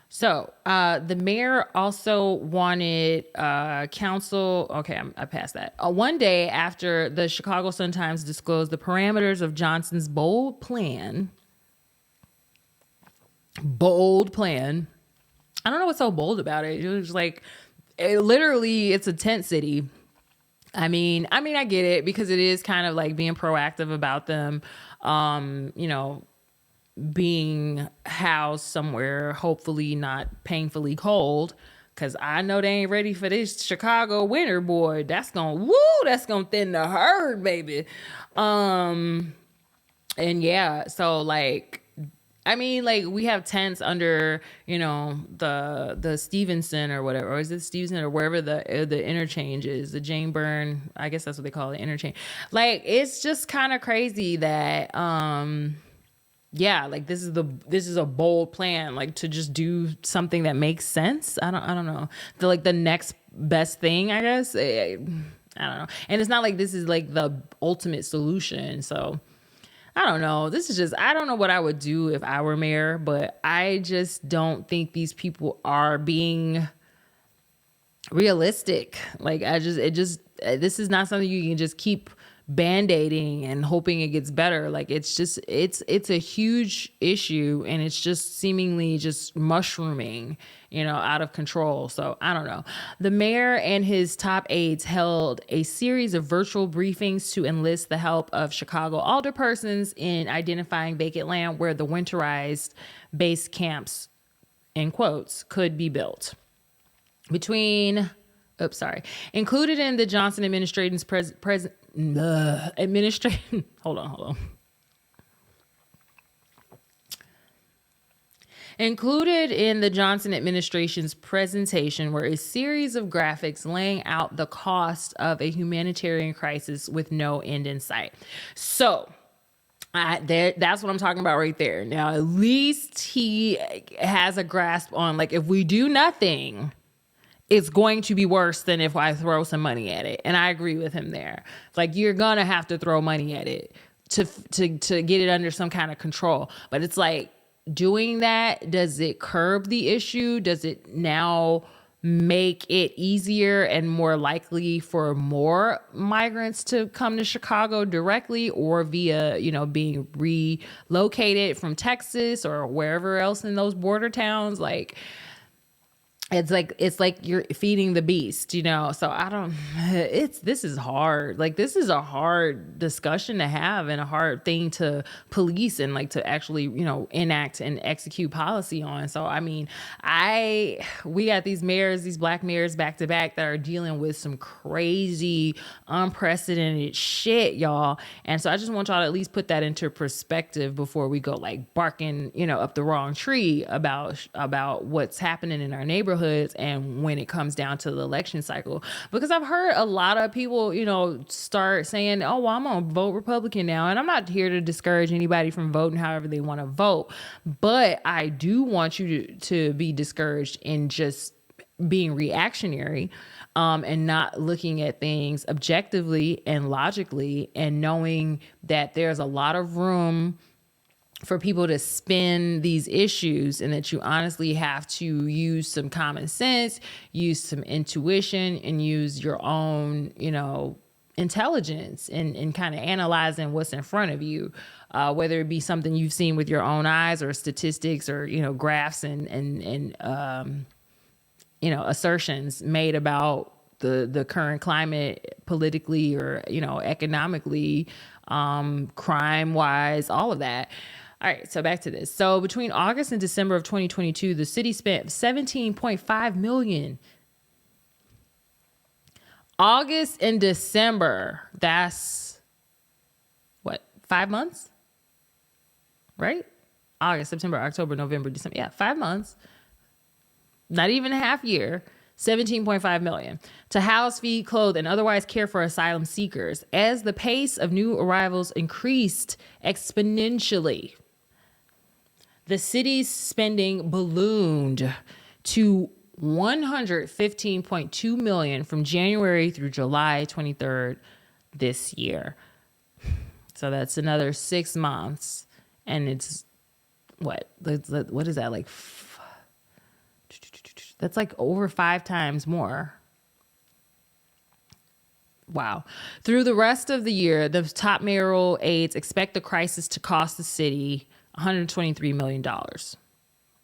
So the mayor also wanted council. Okay, I passed that. One day after the Chicago Sun-Times disclosed the parameters of Johnson's bold plan. I don't know what's so bold about it. It was like, literally, it's a tent city. I mean, I get it, because it is kind of like being proactive about them, being housed somewhere, hopefully not painfully cold, because I know they ain't ready for this Chicago winter, boy. That's gonna thin the herd, baby. And yeah, so like, like, we have tents under, the Stevenson or whatever, or is it Stevenson or wherever the interchange is, the Jane Byrne, I guess that's what they call it, interchange. Like, it's just kind of crazy that, yeah, like, this is a bold plan, like, to just do something that makes sense. I don't know. The next best thing, I guess. I don't know. And it's not like this is like the ultimate solution. So I don't know. I don't know what I would do if I were mayor, but I just don't think these people are being realistic. Like, this is not something you can just keep band-aiding and hoping it gets better. Like, it's a huge issue, and it's just seemingly just mushrooming, out of control. So I don't know. The mayor and his top aides held a series of virtual briefings to enlist the help of Chicago alderpersons in identifying vacant land where the winterized base camps, in quotes, could be built. Included in the Johnson administration's hold on. Included in the Johnson administration's presentation were a series of graphics laying out the cost of a humanitarian crisis with no end in sight. So that's what I'm talking about right there. Now, at least he has a grasp on, like, if we do nothing, it's going to be worse than if I throw some money at it. And I agree with him there. Like, you're going to have to throw money at it to get it under some kind of control. But it's like, doing that, does it curb the issue? Does it now make it easier and more likely for more migrants to come to Chicago directly, or via, being relocated from Texas or wherever else in those border towns? Like, it's like you're feeding the beast, so I don't this is hard. Like, this is a hard discussion to have and a hard thing to police and like to actually enact and execute policy on. So I mean, we got these black mayors back to back that are dealing with some crazy unprecedented shit, y'all. And so I just want y'all to at least put that into perspective before we go like barking up the wrong tree about what's happening in our neighborhoods and when it comes down to the election cycle. Because I've heard a lot of people start saying, oh, well, I'm gonna vote Republican now. And I'm not here to discourage anybody from voting however they want to vote, but I do want you to be discouraged in just being reactionary, and not looking at things objectively and logically, and knowing that there's a lot of room for people to spin these issues, and that you honestly have to use some common sense, use some intuition, and use your own, intelligence and kind of analyzing what's in front of you, whether it be something you've seen with your own eyes or statistics or, graphs and assertions made about the current climate politically or, economically, crime wise, all of that. All right, so back to this. So between August and December of 2022, the city spent $17.5 million. August and December, that's what, 5 months? Right? August, September, October, November, December. Yeah, 5 months. Not even a half year. $17.5 million to house, feed, clothe, and otherwise care for asylum seekers as the pace of new arrivals increased exponentially. The city's spending ballooned to $115.2 million from January through July 23rd this year. So that's another 6 months, and it's what is that, like? That's like over 5 times more. Wow. Through the rest of the year, the top mayoral aides expect the crisis to cost the city $123 million.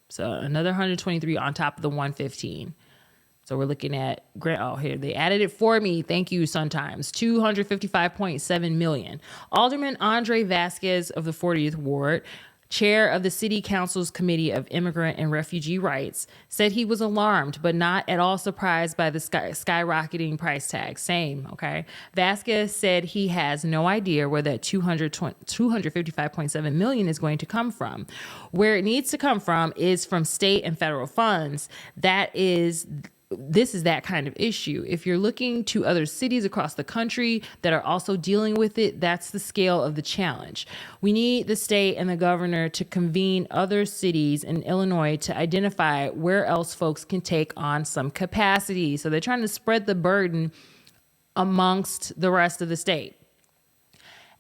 So another 123 on top of the 115. So we're looking at here they added it for me. Thank you, Sun Times. $255.7 million. Alderman Andre Vasquez of the 40th Ward, chair of the City Council's Committee of Immigrant and Refugee Rights, said he was alarmed but not at all surprised by the skyrocketing price tag. Same, okay? Vasquez said he has no idea where that $255.7 million is going to come from. Where it needs to come from is from state and federal funds. This is that kind of issue. If you're looking to other cities across the country that are also dealing with it, that's the scale of the challenge. We need the state and the governor to convene other cities in Illinois to identify where else folks can take on some capacity. So they're trying to spread the burden amongst the rest of the state.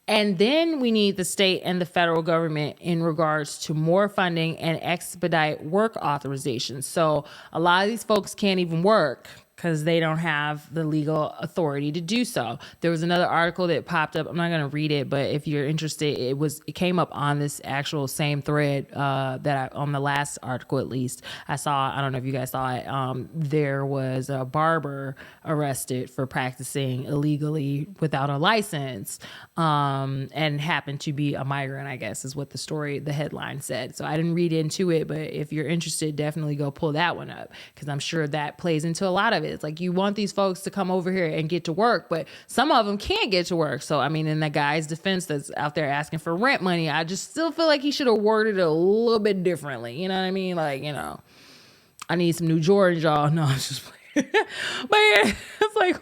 And then we need the state and the federal government in regards to more funding and expedite work authorizations. So a lot of these folks can't even work because they don't have the legal authority to do so. There was another article that popped up. I'm not going to read it, but if you're interested, it came up on this actual same thread on the last article, at least I saw. I don't know if you guys saw it. There was a barber arrested for practicing illegally without a license, and happened to be a migrant, I guess is what the headline said. So I didn't read into it, but if you're interested, definitely go pull that one up, because I'm sure that plays into a lot of it. It's like, you want these folks to come over here and get to work, but some of them can't get to work. So, I mean, in the guy's defense that's out there asking for rent money, I just still feel like he should have worded it a little bit differently. You know what I mean? Like, I need some new Jordans, y'all. No, I'm just playing. But yeah, it's like,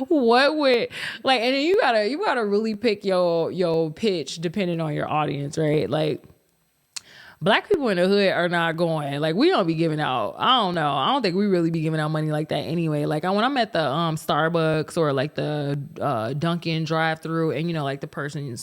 what would, like, and then you gotta really pick your pitch depending on your audience, right? Like, Black people in the hood are not going, like, we don't be giving out, I don't know, I don't think we really be giving out money like that anyway. Like, when I'm at the Starbucks or like the Dunkin' drive-through, and like the person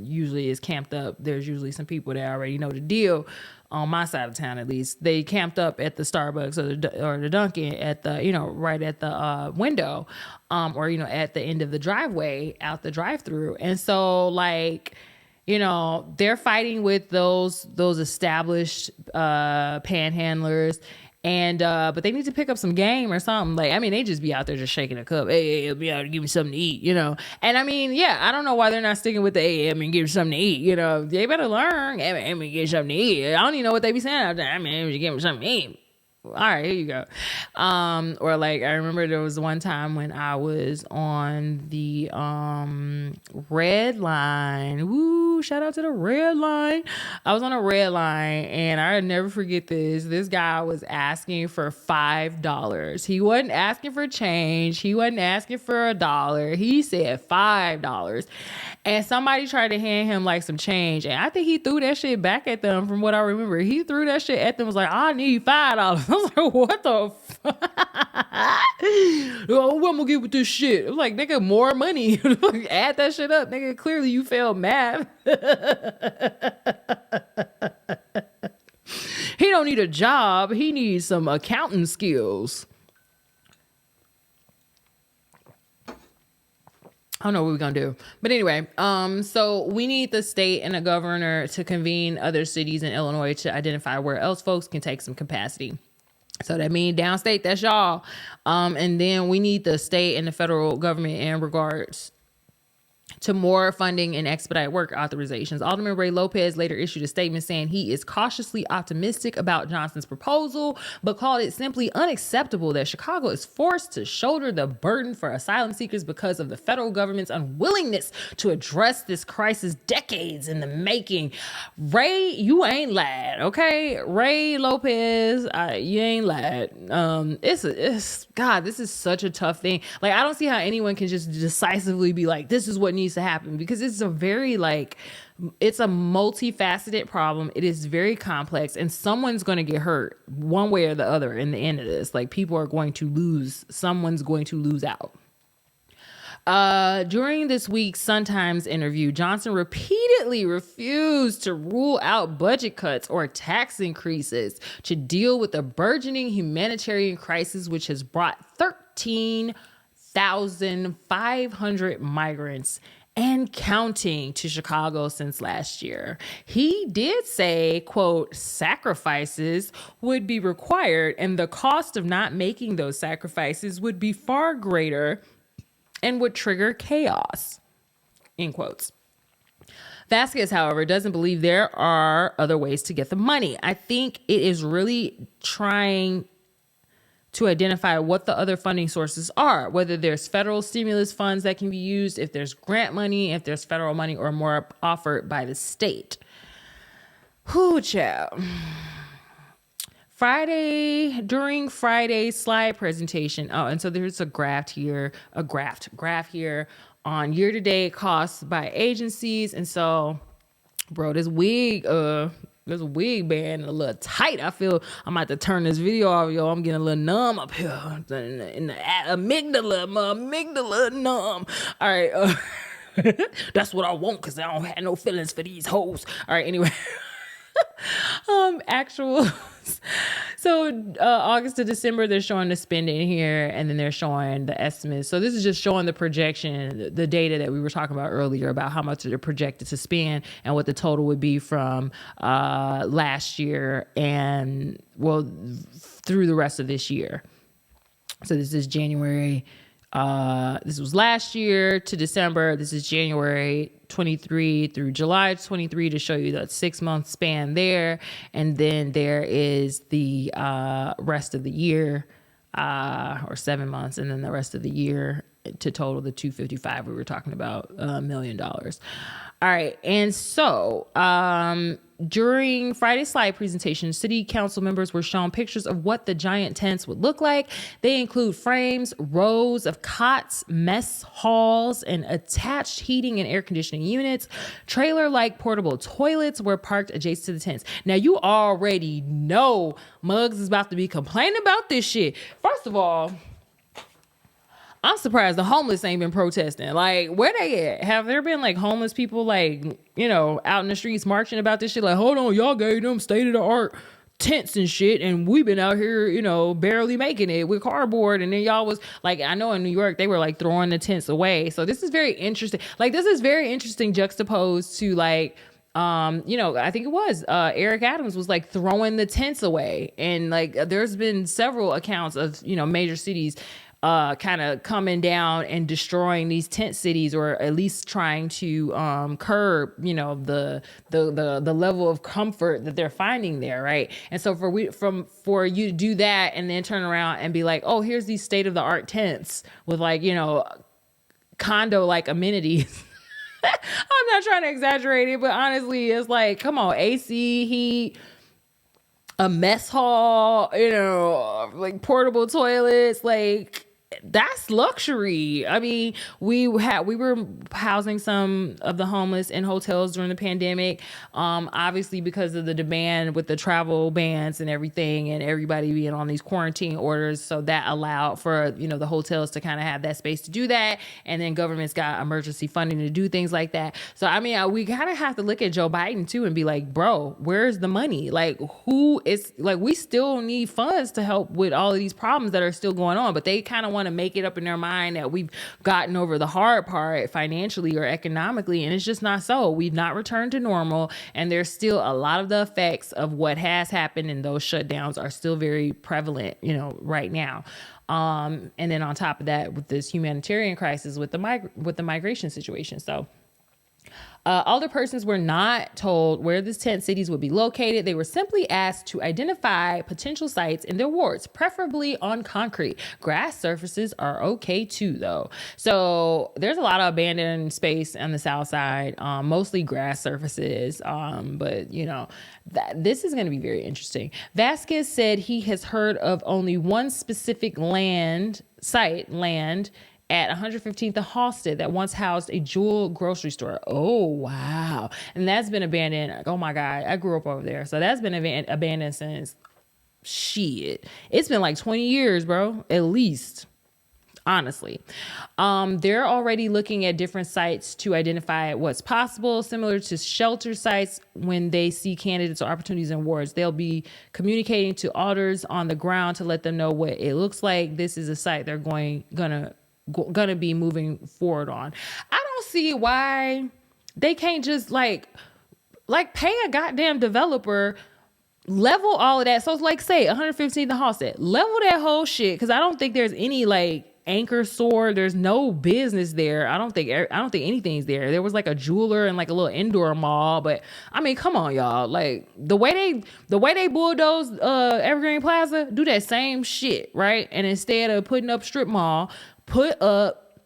usually is camped up, there's usually some people that already know the deal. On my side of town, at least, they camped up at the Starbucks or the Dunkin' at the right at the window, or at the end of the driveway out the drive-through. And so, like, they're fighting with those established panhandlers, And but they need to pick up some game or something. Like, I mean, they just be out there just shaking a cup. Hey, be out to give me something to eat, you know. And I mean, yeah, I don't know why they're not sticking with the hey, I mean, give me something to eat, you know. They better learn. I mean, get something to eat. I don't even know what they be saying out there. I mean, give me something to eat. All right, here you go. Or like, I remember there was one time when I was on the red line. Woo, shout out to the red line. I was on a red line, and I'll never forget this. This guy was asking for $5. He wasn't asking for change. He wasn't asking for $1. He said $5. And somebody tried to hand him like some change, and I think he threw that shit back at them. From what I remember, he threw that shit at them. Was like, I need $5. I was like, what the fuck? Oh, what I'm gonna get with this shit? It was like, nigga, more money. Add that shit up, nigga. Clearly you failed math. He don't need a job. He needs some accounting skills. I don't know what we're going to do. But anyway, so we need the state and the governor to convene other cities in Illinois to identify where else folks can take some capacity. So that means downstate, that's y'all. And then we need the state and the federal government in regards to more funding and expedite work authorizations. Alderman Ray Lopez later issued a statement saying he is cautiously optimistic about Johnson's proposal, but called it simply unacceptable that Chicago is forced to shoulder the burden for asylum seekers because of the federal government's unwillingness to address this crisis decades in the making. Ray, you ain't lied, okay? Ray Lopez, you ain't lied. It's God, this is such a tough thing. Like, I don't see how anyone can just decisively be like, this is what needs to happen, because it's a very it's a multifaceted problem. It is very complex, and someone's going to get hurt one way or the other in the end of this. Like, people are going to lose. Someone's going to lose out. During this week's Sun-Times interview, Johnson repeatedly refused to rule out budget cuts or tax increases to deal with the burgeoning humanitarian crisis, which has brought 13,500 migrants and counting to Chicago since last year. He did say, quote, sacrifices would be required, and the cost of not making those sacrifices would be far greater and would trigger chaos, end quotes. Vasquez, however, doesn't believe there are other ways to get the money. I think it is really trying to identify what the other funding sources are, whether there's federal stimulus funds that can be used, if there's grant money, if there's federal money, or more offered by the state. Whoo, child. During Friday's slide presentation, and so there's a graph here on year-to-date costs by agencies. And so, bro, this wig band a little tight. I feel I'm about to turn this video off, yo. I'm getting a little numb up here in the amygdala. My amygdala numb. All right. That's what I want, because I don't have no feelings for these hoes. All right, anyway. So August to December, they're showing the spending here, and then they're showing the estimates. So this is just showing the projection, the data that we were talking about earlier about how much they're projected to spend and what the total would be from last year and, well, through the rest of this year. So this is January. This was last year to December. This is January 23 through July 23 to show you that 6-month span there. And then there is the rest of the year, or 7 months, and then the rest of the year to total the 255 we were talking about, $1 million. All right. And so during Friday's slide presentation, city council members were shown pictures of what the giant tents would look like. They include frames, rows of cots, mess halls, and attached heating and air conditioning units. Trailer-like portable toilets were parked adjacent to the tents. Now, you already know Muggs is about to be complaining about this shit. First of all, I'm surprised the homeless ain't been protesting. Like, where they at? Have there been like homeless people like, out in the streets marching about this shit? Like, hold on, y'all gave them state of the art tents and shit, and we've been out here, barely making it with cardboard. And then y'all was like, I know in New York they were like throwing the tents away. So this is very interesting. Like, this is very interesting juxtaposed to like I think it was Eric Adams was like throwing the tents away, and like there's been several accounts of major cities kind of coming down and destroying these tent cities, or at least trying to curb the level of comfort that they're finding there, right? And so for you to do that and then turn around and be like, oh, here's these state of the art tents with like condo like amenities. I'm not trying to exaggerate it, but honestly, it's like, come on, AC, heat, a mess hall, like portable toilets, like that's luxury. I mean, we were housing some of the homeless in hotels during the pandemic. Obviously because of the demand with the travel bans and everything and everybody being on these quarantine orders. So that allowed for, the hotels to kind of have that space to do that. And then governments got emergency funding to do things like that. So, I mean, we kind of have to look at Joe Biden too and be like, bro, where's the money? Like we still need funds to help with all of these problems that are still going on, but they kind of want to make it up in their mind that we've gotten over the hard part financially or economically, and it's just not so. We've not returned to normal, and there's still a lot of the effects of what has happened, and those shutdowns are still very prevalent, right now. And then on top of that, with this humanitarian crisis with the migration situation. So other persons were not told where the tent cities would be located. They were simply asked to identify potential sites in their wards, preferably on concrete. Grass surfaces are okay too, though. So there's a lot of abandoned space on the south side, mostly grass surfaces. But this is going to be very interesting. Vasquez said he has heard of only one specific land at 115th and Halsted that once housed a Jewel grocery store. Oh, wow. And that's been abandoned. Oh, my God. I grew up over there. So that's been abandoned since, it's been like 20 years, bro, at least. Honestly, they're already looking at different sites to identify what's possible, similar to shelter sites. When they see candidates or opportunities in wards, they'll be communicating to alders on the ground to let them know what it looks like. This is a site they're gonna be moving forward on. I don't see why they can't just like pay a goddamn developer, level all of that. So it's like, say 115th and Halsted, level that whole shit, because I don't think there's any like anchor store. There's no business there. I don't think anything's there. There was like a jeweler and like a little indoor mall, but I mean, come on, y'all. Like the way they bulldoze Evergreen Plaza, do that same shit, right? And instead of putting up strip mall, put up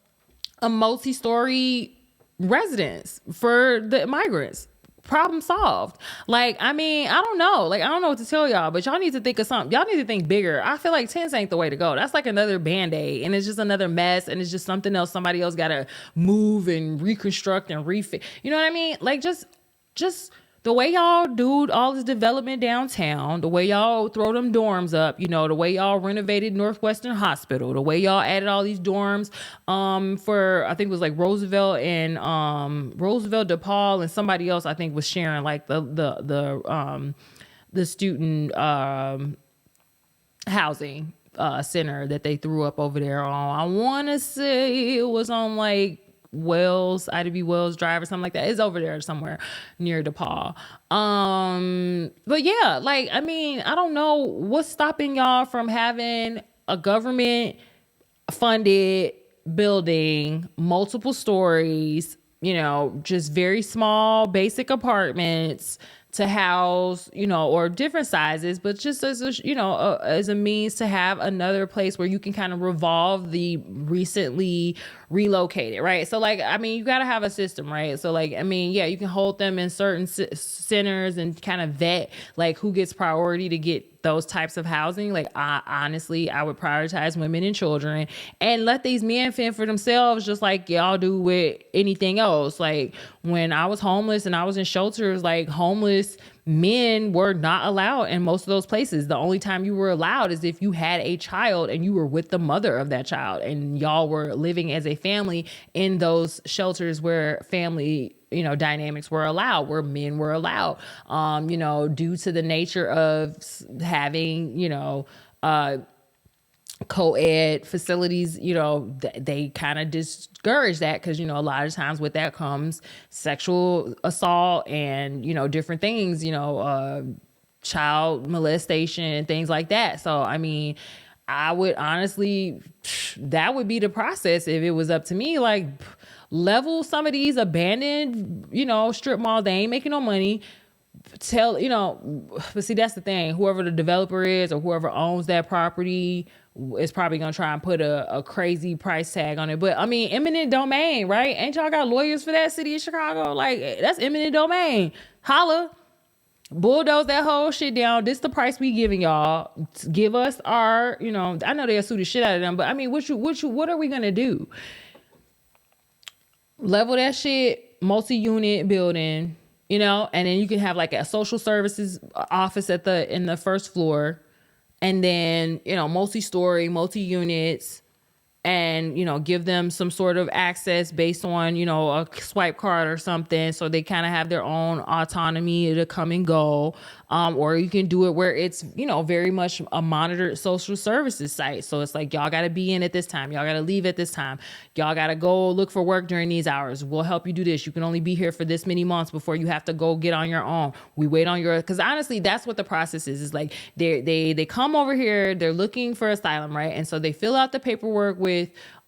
a multi-story residence for the migrants. Problem solved. Like, I mean, I don't know. Like, I don't know what to tell y'all, but y'all need to think of something. Y'all need to think bigger. I feel like tents ain't the way to go. That's like another Band-Aid, and it's just another mess, and it's just something else somebody else got to move and reconstruct and refit. You know what I mean? Like, just the way y'all do all this development downtown, the way y'all throw them dorms up, the way y'all renovated Northwestern Hospital, the way y'all added all these dorms for, I think it was like Roosevelt and Roosevelt, DePaul, and somebody else I think was sharing like the student housing center that they threw up over there on. I want to say it was on like Ida Wells Drive or something like that. It's over there somewhere near DePaul. But yeah, like, I mean, I don't know what's stopping y'all from having a government funded building, multiple stories, just very small, basic apartments to house, or different sizes, but just as as a means to have another place where you can kind of revolve the recently relocated, right? So like, I mean, you got to have a system, right? So like, I mean, yeah, you can hold them in certain centers and kind of vet like who gets priority to get those types of housing. Like, I would prioritize women and children and let these men fend for themselves, just like y'all do with anything else. Like when I was homeless and I was in shelters, like homeless men were not allowed in most of those places. The only time you were allowed is if you had a child and you were with the mother of that child and y'all were living as a family in those shelters where family dynamics were allowed, where men were allowed, due to the nature of having, co-ed facilities, they kind of discourage that because, a lot of times with that comes sexual assault and, different things, child molestation, things like that. So, I mean, I would honestly, that would be the process if it was up to me. Like, level some of these abandoned, strip malls. They ain't making no money. But see, that's the thing. Whoever the developer is or whoever owns that property is probably going to try and put a crazy price tag on it. But I mean, eminent domain, right? Ain't y'all got lawyers for that, city of Chicago? Like, that's eminent domain. Holla. Bulldoze that whole shit down. This the price we giving y'all. Give us our, I know they'll sue the shit out of them, but I mean, what are we going to do? Level that shit, multi-unit building, and then you can have like a social services office in the first floor, and then, multi-story, multi-units, and, give them some sort of access based on, a swipe card or something. So they kind of have their own autonomy to come and go. Or you can do it where it's, very much a monitored social services site. So it's like, y'all got to be in at this time. Y'all got to leave at this time. Y'all got to go look for work during these hours. We'll help you do this. You can only be here for this many months before you have to go get on your own. We wait on because honestly, that's what the process is. It's like they come over here, they're looking for asylum, right? And so they fill out the paperwork with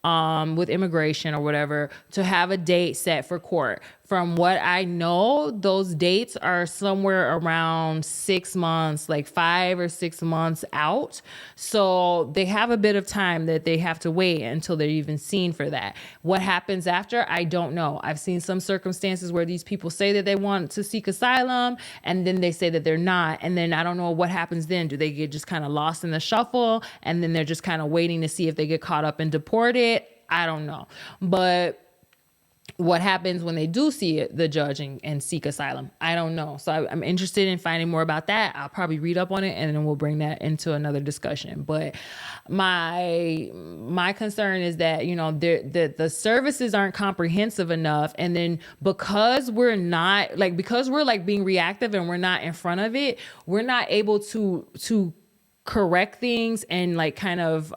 immigration or whatever to have a date set for court. From what I know, those dates are somewhere around 6 months, like 5 or 6 months out. So they have a bit of time that they have to wait until they're even seen for that. What happens after, I don't know. I've seen some circumstances where these people say that they want to seek asylum and then they say that they're not. And then I don't know what happens then. Do they get just kind of lost in the shuffle and then they're just kind of waiting to see if they get caught up and deported? I don't know. But what happens when they do see the judge and seek asylum? I don't know. So I'm interested in finding more about that. I'll probably read up on it and then we'll bring that into another discussion. But my concern is that, the services aren't comprehensive enough. And then because we're being reactive and we're not in front of it, we're not able to correct things and like kind of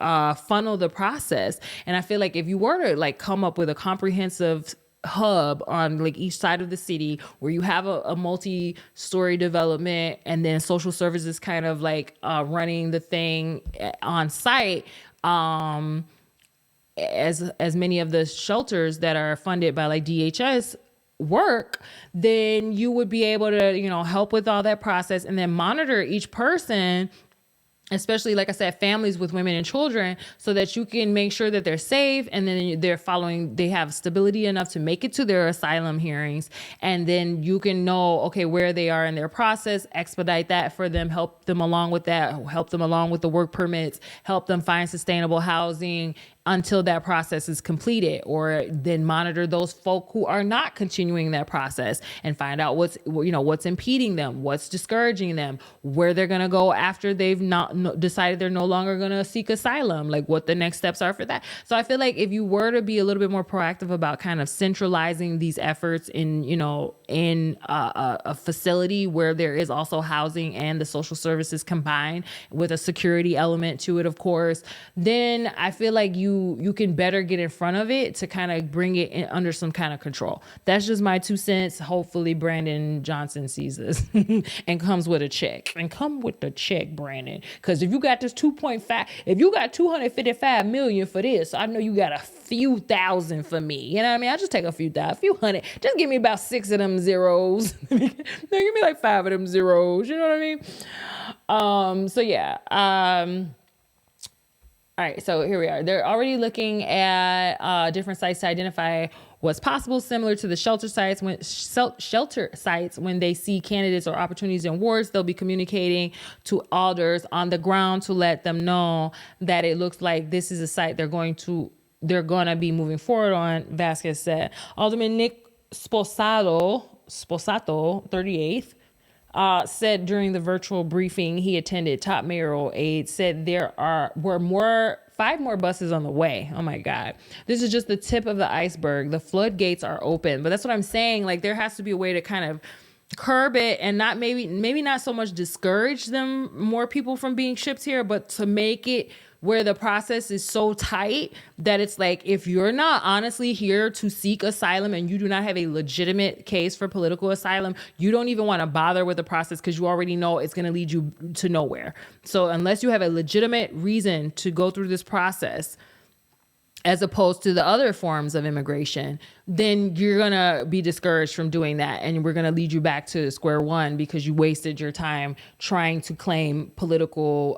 funnel the process. And I feel like if you were to like come up with a comprehensive hub on like each side of the city where you have a multi-story development and then social services kind of like running the thing on site, as many of the shelters that are funded by like DHS work, then you would be able to, help with all that process and then monitor each person, especially, like I said, families with women and children, so that you can make sure that they're safe and then they have stability enough to make it to their asylum hearings. And then you can know, okay, where they are in their process, expedite that for them, help them along with that, help them along with the work permits, help them find sustainable housing until that process is completed, or then monitor those folk who are not continuing that process and find out what's impeding them, what's discouraging them, where they're going to go after they've not decided they're no longer going to seek asylum, like what the next steps are for that. So I feel like if you were to be a little bit more proactive about kind of centralizing these efforts in a facility where there is also housing and the social services combined with a security element to it, of course, then I feel like you can better get in front of it to kind of bring it in under some kind of control. That's just my 2 cents. Hopefully Brandon Johnson sees this and comes with a check. And come with the check, Brandon. Because if you got this 2.5, if you got 255 million for this, I know you got a few thousand for me. You know what I mean? I'll just take a few thousand, a few hundred. Just give me about 6 of them zeros. Give me like 5 of them zeros. You know what I mean? So yeah. All right, so here we are. They're already looking at different sites to identify what's possible, similar to the shelter sites. When they see candidates or opportunities in wards, they'll be communicating to alders on the ground to let them know that it looks like this is a site they're going to be moving forward on, Vasquez said. Alderman Nick Sposato, 38th, said during the virtual briefing he attended, top mayoral aides said there were 5 more buses on the way. Oh my God. This is just the tip of the iceberg. The floodgates are open. But that's what I'm saying. Like, there has to be a way to kind of curb it and not maybe not so much discourage more people from being shipped here, but to make it where the process is so tight that it's like, if you're not honestly here to seek asylum and you do not have a legitimate case for political asylum, you don't even want to bother with the process because you already know it's going to lead you to nowhere. So unless you have a legitimate reason to go through this process, as opposed to the other forms of immigration, then you're going to be discouraged from doing that. And we're going to lead you back to square one because you wasted your time trying to claim political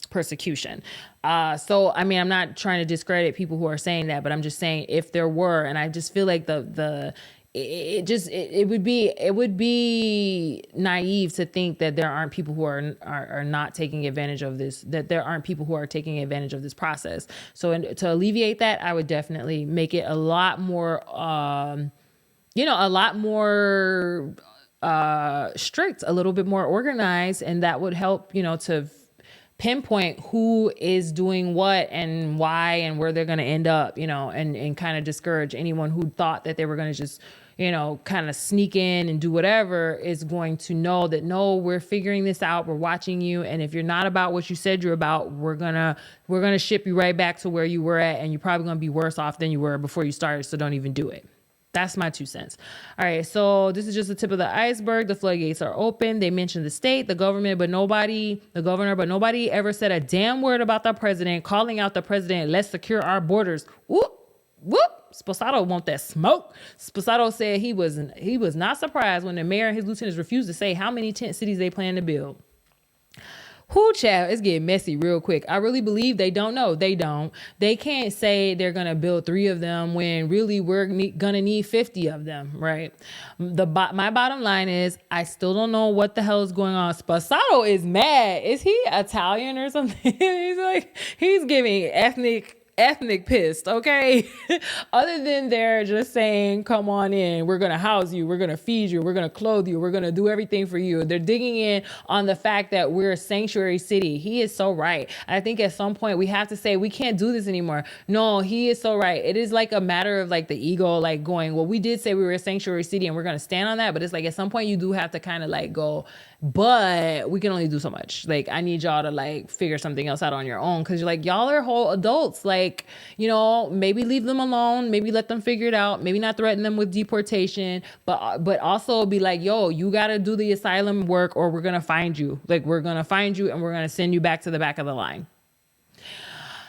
persecution. So, I mean, I'm not trying to discredit people who are saying that, but I'm just saying if there were, and I just feel like it would be naive to think that there aren't people who are not taking advantage of this, that there aren't people who are taking advantage of this process. So to alleviate that, I would definitely make it a lot more, strict, a little bit more organized. And that would help, to pinpoint who is doing what and why and where they're going to end up, and kind of discourage anyone who thought that they were going to just, kind of sneak in and do whatever, is going to know that, no, we're figuring this out. We're watching you. And if you're not about what you said you're about, we're going to ship you right back to where you were at. And you're probably going to be worse off than you were before you started. So don't even do it. That's my 2 cents. All right. So this is just the tip of the iceberg. The floodgates are open. They mentioned the state, the governor, but nobody ever said a damn word about the president, calling out the president. Let's secure our borders. Whoop, whoop. Sposato want that smoke. Sposato said he was not surprised when the mayor and his lieutenants refused to say how many tent cities they plan to build. Whoo, child, it's getting messy real quick. I really believe they don't know. They don't. They can't say they're going to build 3 of them when really we're going to need 50 of them, right? My bottom line is I still don't know what the hell is going on. Sposato is mad. Is he Italian or something? He's giving ethnic pissed, okay? Other than they're just saying, come on in, we're gonna house you, we're gonna feed you, we're gonna clothe you, we're gonna do everything for you. They're digging in on the fact that we're a sanctuary city. He is so right. I think at some point we have to say we can't do this anymore. No, he is so right. It is like a matter of like the ego, like going, well, we did say we were a sanctuary city and we're gonna stand on that, but it's like at some point you do have to kind of like go, but we can only do so much. Like, I need y'all to like figure something else out on your own. Cause you're like, y'all are whole adults. Like, maybe leave them alone. Maybe let them figure it out. Maybe not threaten them with deportation, but also be like, yo, you got to do the asylum work or we're going to find you. Like, we're going to find you and we're going to send you back to the back of the line.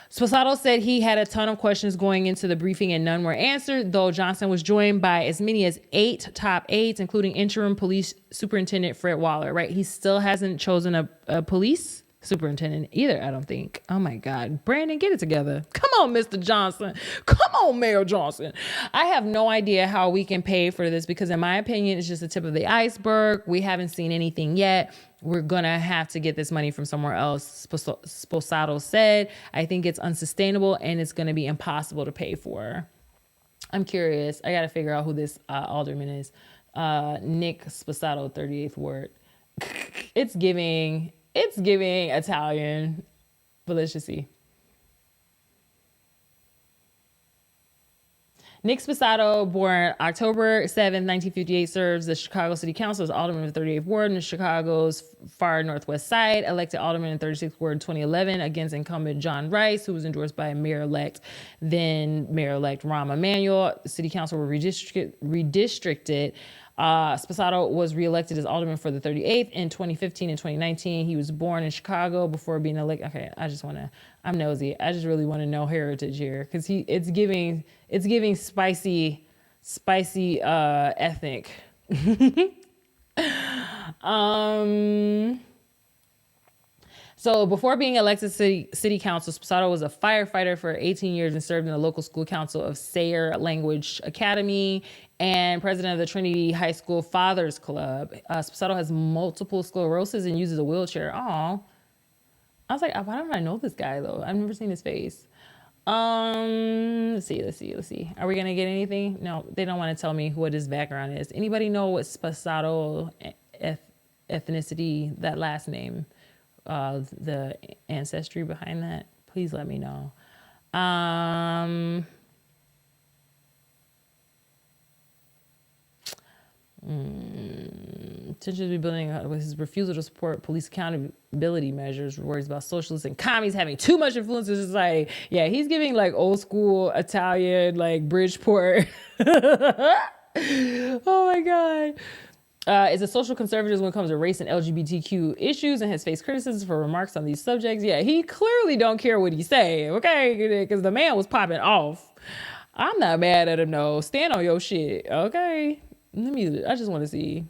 Sposato said he had a ton of questions going into the briefing and none were answered, though Johnson was joined by as many as 8 top aides, including interim police superintendent Fred Waller, right? He still hasn't chosen a police superintendent either, I don't think. Oh my God. Brandon, get it together. Come on, Mr. Johnson. Come on, Mayor Johnson. I have no idea how we can pay for this because in my opinion, it's just the tip of the iceberg. We haven't seen anything yet. We're going to have to get this money from somewhere else. Sposato said, I think it's unsustainable and it's going to be impossible to pay for. I'm curious. I got to figure out who this alderman is. Nick Sposato, 38th Ward. It's giving Italian, but let's just see. Nick Sposato, born October 7, 1958, serves the Chicago City Council as alderman of the 38th Ward in Chicago's far northwest side. Elected alderman in 36th Ward in 2011 against incumbent John Rice, who was endorsed by then Mayor-elect Rahm Emanuel. The City Council were redistricted. Sposato was reelected as alderman for the 38th in 2015 and 2019. He was born in Chicago before being elected. Okay, I'm nosy. I just really want to know heritage here because it's giving spicy ethnic. So before being elected city council, Sposato was a firefighter for 18 years and served in the local school council of Sayre Language Academy and president of the Trinity High School Fathers Club. Sposato has multiple sclerosis and uses a wheelchair. Oh, I was like, why don't I know this guy though? I've never seen his face. Let's see. Are we gonna get anything? No, they don't want to tell me what his background is. Anybody know what Sposato ethnicity, that last name, the ancestry behind that? Please let me know. Tensions be building with his refusal to support police accountability measures, worries about socialists and commies having too much influence in society. Yeah, he's giving like old school Italian, like Bridgeport. Oh my God. Is a social conservative when it comes to race and LGBTQ issues and has faced criticism for remarks on these subjects. Yeah, he clearly don't care what he say, okay? Because the man was popping off. I'm not mad at him, no. Stand on your shit, okay? I just want to see.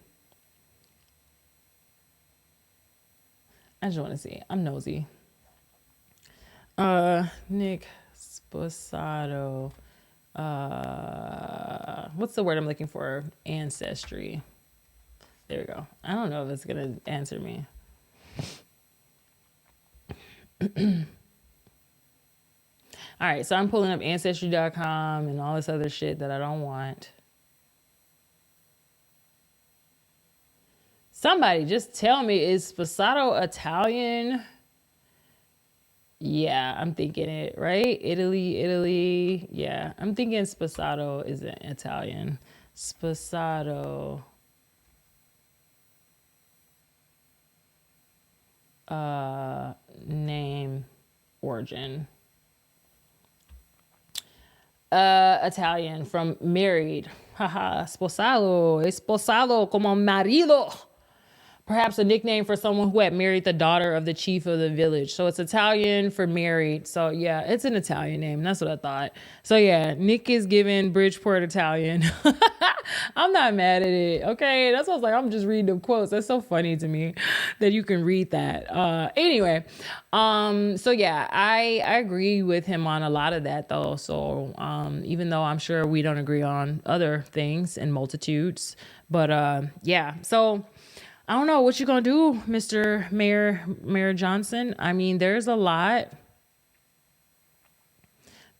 I'm nosy. Nick Sposato. What's the word I'm looking for? Ancestry. There we go. I don't know if it's going to answer me. All right, so I'm pulling up ancestry.com and all this other shit that I don't want. Somebody just tell me, is Sposato Italian? Yeah, I'm thinking it, right? Italy. Yeah, I'm thinking Sposato is Italian. Sposato. Name, origin. Italian, from married. Haha, esposado como marido. Perhaps a nickname for someone who had married the daughter of the chief of the village. So it's Italian for married. So yeah, it's an Italian name. That's what I thought. So yeah, Nick is given Bridgeport Italian. I'm not mad at it. Okay, that's what I was like. I'm just reading the quotes. That's so funny to me that you can read that. Anyway, so yeah, I agree with him on a lot of that though. So even though I'm sure we don't agree on other things and multitudes, but yeah. So I don't know what you're gonna do, Mr. Mayor Johnson. I mean, there's a lot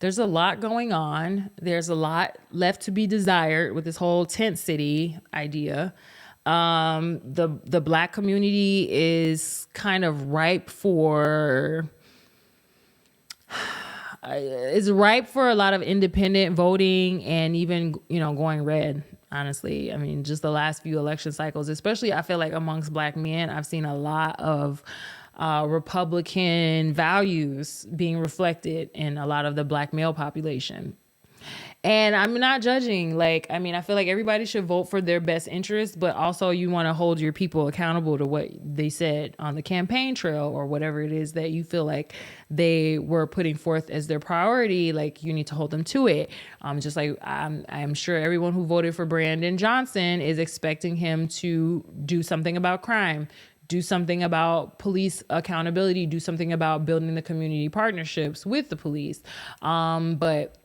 going on. There's a lot left to be desired with this whole tent city idea. The Black community is kind of ripe for a lot of independent voting and even, going red. Honestly, I mean, just the last few election cycles, especially I feel like amongst Black men, I've seen a lot of Republican values being reflected in a lot of the Black male population. And I'm not judging. Like, I mean, I feel like everybody should vote for their best interest, but also you want to hold your people accountable to what they said on the campaign trail or whatever it is that you feel like they were putting forth as their priority. Like, you need to hold them to it. Just like I'm sure everyone who voted for Brandon Johnson is expecting him to do something about crime, do something about police accountability, do something about building the community partnerships with the police. But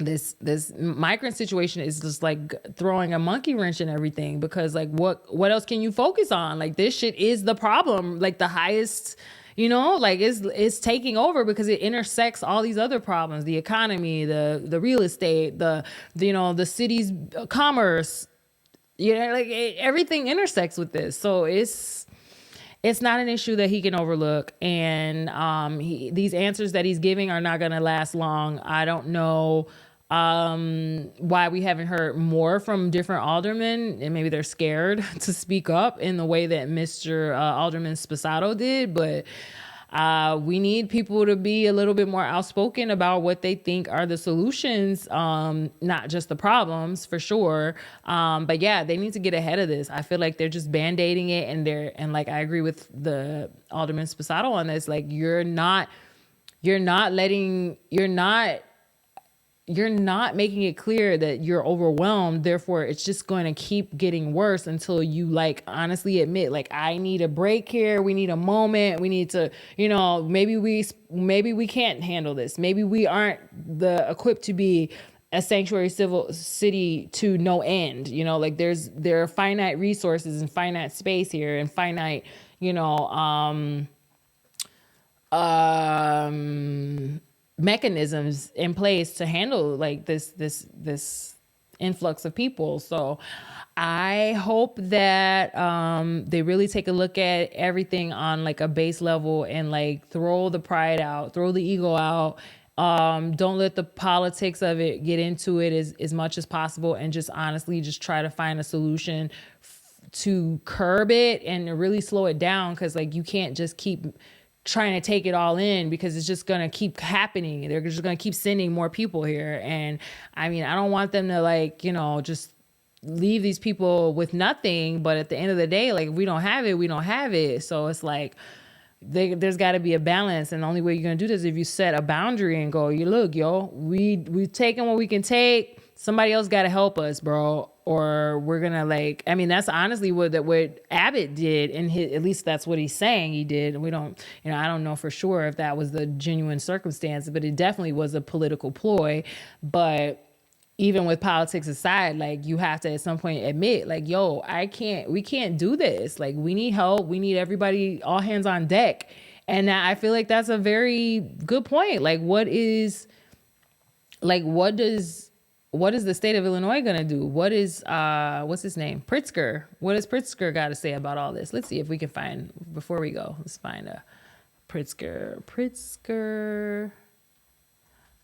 this migrant situation is just like throwing a monkey wrench in everything, because like what else can you focus on? Like, this shit is the problem, like the highest, like it's taking over because it intersects all these other problems, the economy, the real estate, the city's commerce, everything intersects with this. So it's not an issue that he can overlook. And these answers that he's giving are not going to last long. I don't know why we haven't heard more from different aldermen, and maybe they're scared to speak up in the way that Mr. Alderman Sposato did. But we need people to be a little bit more outspoken about what they think are the solutions, not just the problems, for sure. But yeah, they need to get ahead of this. I feel like they're just band-aiding it, and like, I agree with the Alderman Sposato on this. Like, you're not making it clear that you're overwhelmed. Therefore, it's just going to keep getting worse until you like honestly admit, like, I need a break here. We need a moment. We need to, maybe we can't handle this. Maybe we aren't equipped to be a sanctuary civil city to no end. Like, there are finite resources and finite space here and finite, mechanisms in place to handle like this influx of people. So I hope that they really take a look at everything on like a base level and like throw the pride out, throw the ego out, Don't let the politics of it get into it as much as possible, and just honestly just try to find a solution to curb it and to really slow it down. Cause like you can't just keep trying to take it all in, because it's just going to keep happening. They're just going to keep sending more people here. And I mean, I don't want them to like, you know, just leave these people with nothing. But at the end of the day, like if we don't have it, we don't have it. So it's like, there's got to be a balance, and the only way you're gonna do this is if you set a boundary and go, you look, yo, we've taken what we can take. Somebody else got to help us, bro, or we're gonna like. I mean, that's honestly what Abbott did, and at least that's what he's saying he did. And we don't, you know, I don't know for sure if that was the genuine circumstance, but it definitely was a political ploy. But even with politics aside, like you have to at some point admit, like, yo, we can't do this. Like we need help. We need everybody, all hands on deck. And I feel like that's a very good point. Like what does the state of Illinois gonna do? What is, what's his name? Pritzker. What does Pritzker got to say about all this? Let's see if we can find, before we go, let's find a Pritzker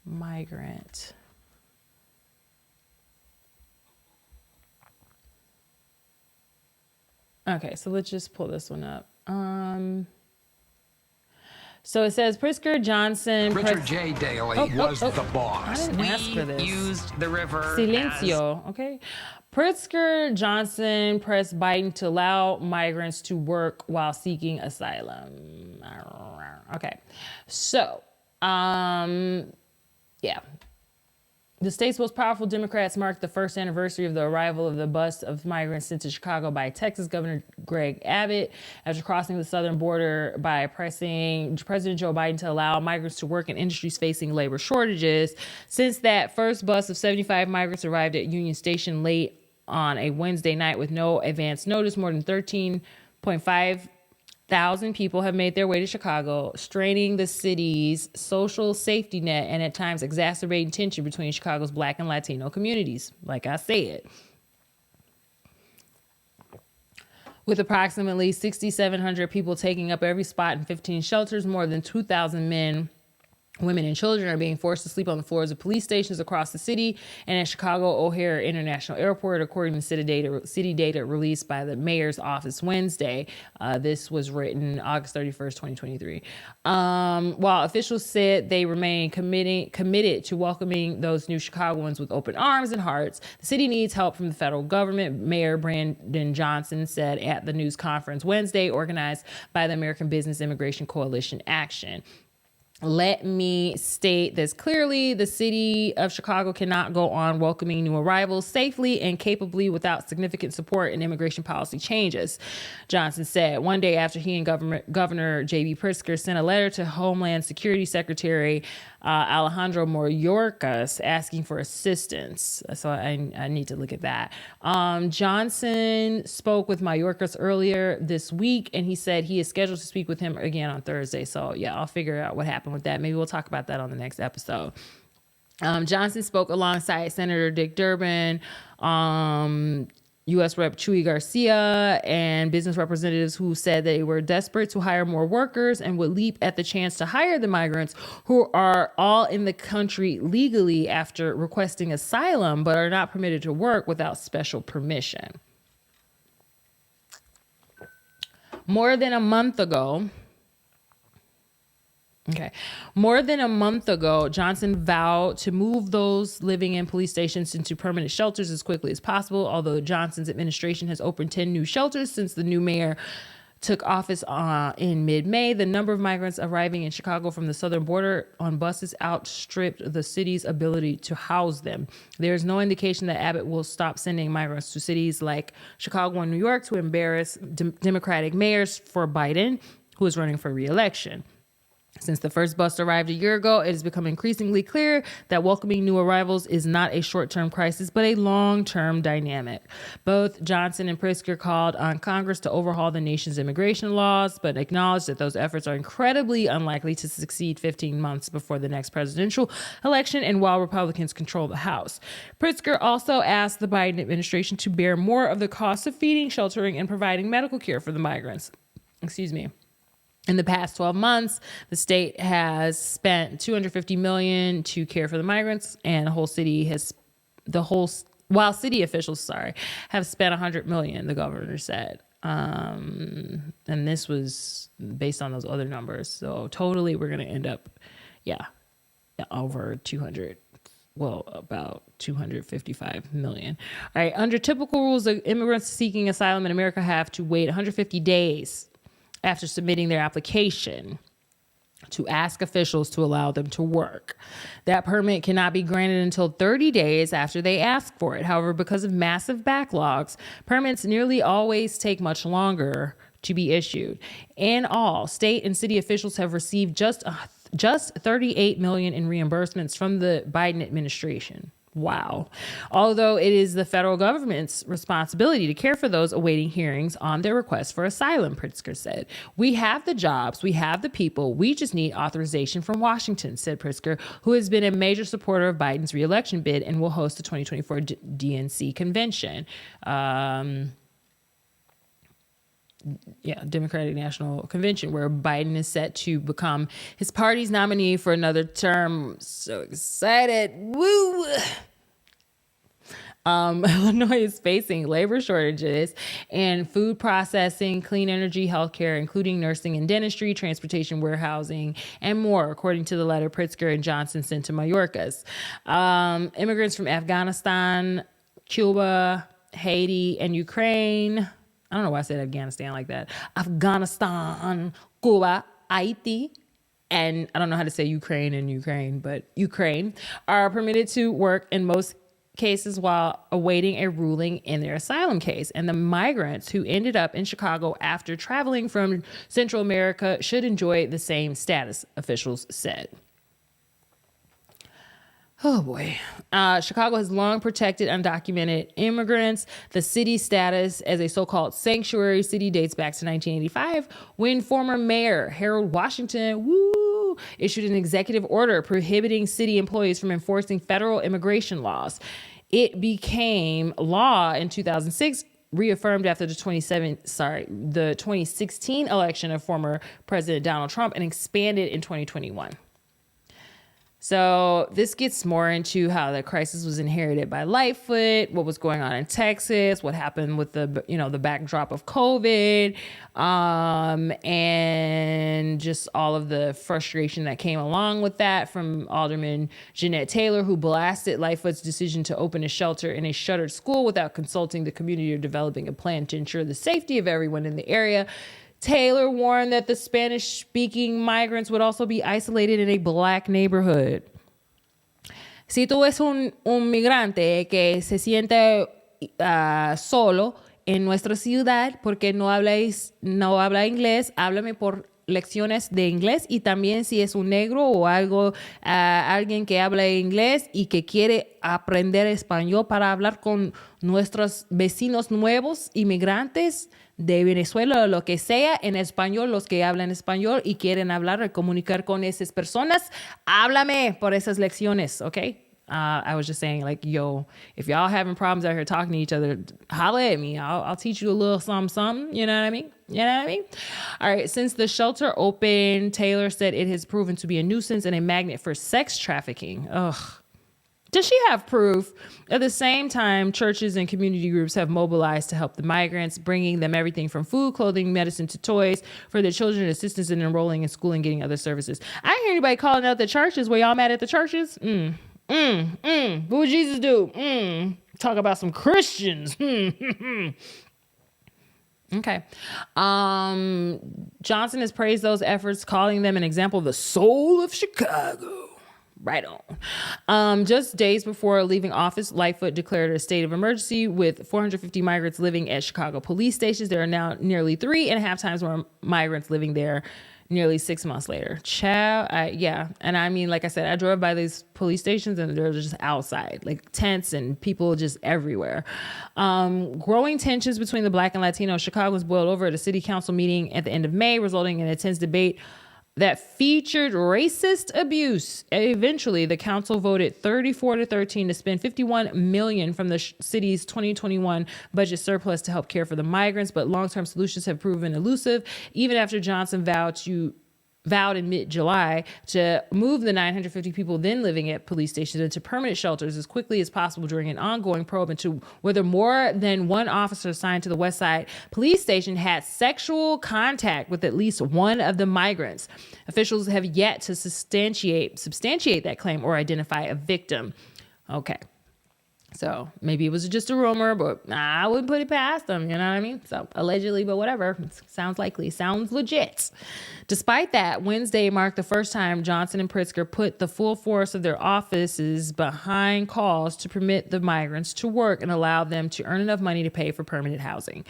migrant. Okay, so let's just pull this one up. So it says Pritzker Johnson. Richard J. Daley was the boss. I didn't ask for this. Used the river. Silencio. Okay. Pritzker Johnson pressed Biden to allow migrants to work while seeking asylum. Okay. So, yeah. The state's most powerful Democrats marked the first anniversary of the arrival of the bus of migrants sent to Chicago by Texas Governor Greg Abbott after crossing the southern border by pressing President Joe Biden to allow migrants to work in industries facing labor shortages. Since that first bus of 75 migrants arrived at Union Station late on a Wednesday night with no advance notice, more than 13.5 thousand people have made their way to Chicago, straining the city's social safety net and at times exacerbating tension between Chicago's Black and Latino communities, like I said. With approximately 6,700 people taking up every spot in 15 shelters, more than 2,000 men, women, and children are being forced to sleep on the floors of police stations across the city and at Chicago O'Hare International Airport, according to city data released by the mayor's office Wednesday. This was written August 31st, 2023. While officials said they remain committed to welcoming those new Chicagoans with open arms and hearts, the city needs help from the federal government, Mayor Brandon Johnson said at the news conference Wednesday, organized by the American Business Immigration Coalition Action. Let me state this clearly. The city of Chicago cannot go on welcoming new arrivals safely and capably without significant support and immigration policy changes, Johnson said one day after he and Governor J.B. Pritzker sent a letter to Homeland Security Secretary Alejandro Mayorkas asking for assistance. So I need to look at that. Johnson spoke with Mayorkas earlier this week, and he said he is scheduled to speak with him again on Thursday. So yeah, I'll figure out what happened with that. Maybe we'll talk about that on the next episode. Johnson spoke alongside Senator Dick Durbin, U.S. Rep. Chuy Garcia, and business representatives who said they were desperate to hire more workers and would leap at the chance to hire the migrants who are all in the country legally after requesting asylum but are not permitted to work without special permission. More than a month ago, Johnson vowed to move those living in police stations into permanent shelters as quickly as possible. Although Johnson's administration has opened 10 new shelters since the new mayor took office in mid-May, the number of migrants arriving in Chicago from the southern border on buses outstripped the city's ability to house them. There is no indication that Abbott will stop sending migrants to cities like Chicago and New York to embarrass Democratic mayors for Biden, who is running for re-election. Since the first bus arrived a year ago, it has become increasingly clear that welcoming new arrivals is not a short-term crisis, but a long-term dynamic. Both Johnson and Pritzker called on Congress to overhaul the nation's immigration laws, but acknowledged that those efforts are incredibly unlikely to succeed 15 months before the next presidential election and while Republicans control the House. Pritzker also asked the Biden administration to bear more of the cost of feeding, sheltering, and providing medical care for the migrants. In the past 12 months, the state has spent $250 million to care for the migrants, and while city officials, have spent $100 million, the governor said. And this was based on those other numbers. So totally, we're going to end up, over 200. Well, about 255 million. All right. Under typical rules, the immigrants seeking asylum in America have to wait 150 days after submitting their application to ask officials to allow them to work. That permit cannot be granted until 30 days after they ask for it. However, because of massive backlogs, permits nearly always take much longer to be issued. In all, state and city officials have received just 38 million in reimbursements from the Biden administration. Wow. Although it is the federal government's responsibility to care for those awaiting hearings on their request for asylum, Pritzker said. We have the jobs, we have the people, we just need authorization from Washington, said Pritzker, who has been a major supporter of Biden's reelection bid and will host the 2024 DNC convention. Democratic National Convention, where Biden is set to become his party's nominee for another term. So excited. Woo! Illinois is facing labor shortages in food processing, clean energy, healthcare, including nursing and dentistry, transportation, warehousing, and more, according to the letter Pritzker and Johnson sent to Mayorkas. Immigrants from Afghanistan, Cuba, Haiti, and Ukraine. I don't know why I said Afghanistan like that. Afghanistan, Cuba, Haiti, and I don't know how to say Ukraine, but Ukraine are permitted to work in most cases while awaiting a ruling in their asylum case. And the migrants who ended up in Chicago after traveling from Central America should enjoy the same status, officials said. Oh boy. Chicago has long protected undocumented immigrants. The city's status as a so-called sanctuary city dates back to 1985 when former mayor Harold Washington issued an executive order prohibiting city employees from enforcing federal immigration laws. It became law in 2006, reaffirmed after the 2016 election of former President Donald Trump, and expanded in 2021. So this gets more into how the crisis was inherited by Lightfoot, what was going on in Texas, what happened with the backdrop of COVID, and just all of the frustration that came along with that from Alderman Jeanette Taylor, who blasted Lightfoot's decision to open a shelter in a shuttered school without consulting the community or developing a plan to ensure the safety of everyone in the area. Taylor warned that the Spanish-speaking migrants would also be isolated in a black neighborhood. Si tú es un migrante que se siente solo en nuestra ciudad porque no habla inglés, háblame por lecciones de inglés, y también si es un negro o alguien que habla inglés y que quiere aprender español para hablar con nuestros vecinos nuevos, inmigrantes de Venezuela o lo que sea, en español, los que hablan español y quieren hablar o comunicar con esas personas, háblame por esas lecciones, okay? I was just saying, like, yo, if y'all having problems out here talking to each other, holla at me. I'll teach you a little something, you know what I mean? You know what I mean? All right. Since the shelter opened, Taylor said it has proven to be a nuisance and a magnet for sex trafficking. Ugh. Does she have proof? At the same time, churches and community groups have mobilized to help the migrants, bringing them everything from food, clothing, medicine to toys for their children, assistance in enrolling in school and getting other services. I didn't hear anybody calling out the churches. Were y'all mad at the churches? What would Jesus do? Talk about some Christians. Okay. Johnson has praised those efforts, calling them an example of the soul of Chicago. Right on. Just days before leaving office, Lightfoot declared a state of emergency with 450 migrants living at Chicago police stations. There are now nearly 3.5 times more migrants living there nearly 6 months later. Yeah. And I mean, like I said, I drove by these police stations and they're just outside, like tents and people just everywhere. Growing tensions between the Black and Latino Chicagoans boiled over at a city council meeting at the end of May, resulting in a tense debate that featured racist abuse. Eventually, the council voted 34-13 to spend $51 million from the city's 2021 budget surplus to help care for the migrants, but long-term solutions have proven elusive. Even after Johnson vowed in mid-July to move the 950 people then living at police stations into permanent shelters as quickly as possible during an ongoing probe into whether more than one officer assigned to the West Side police station had sexual contact with at least one of the migrants. Officials have yet to substantiate that claim or identify a victim. Okay. So maybe it was just a rumor, but I wouldn't put it past them. You know what I mean? So allegedly, but whatever. Sounds likely. Sounds legit. Despite that, Wednesday marked the first time Johnson and Pritzker put the full force of their offices behind calls to permit the migrants to work and allow them to earn enough money to pay for permanent housing.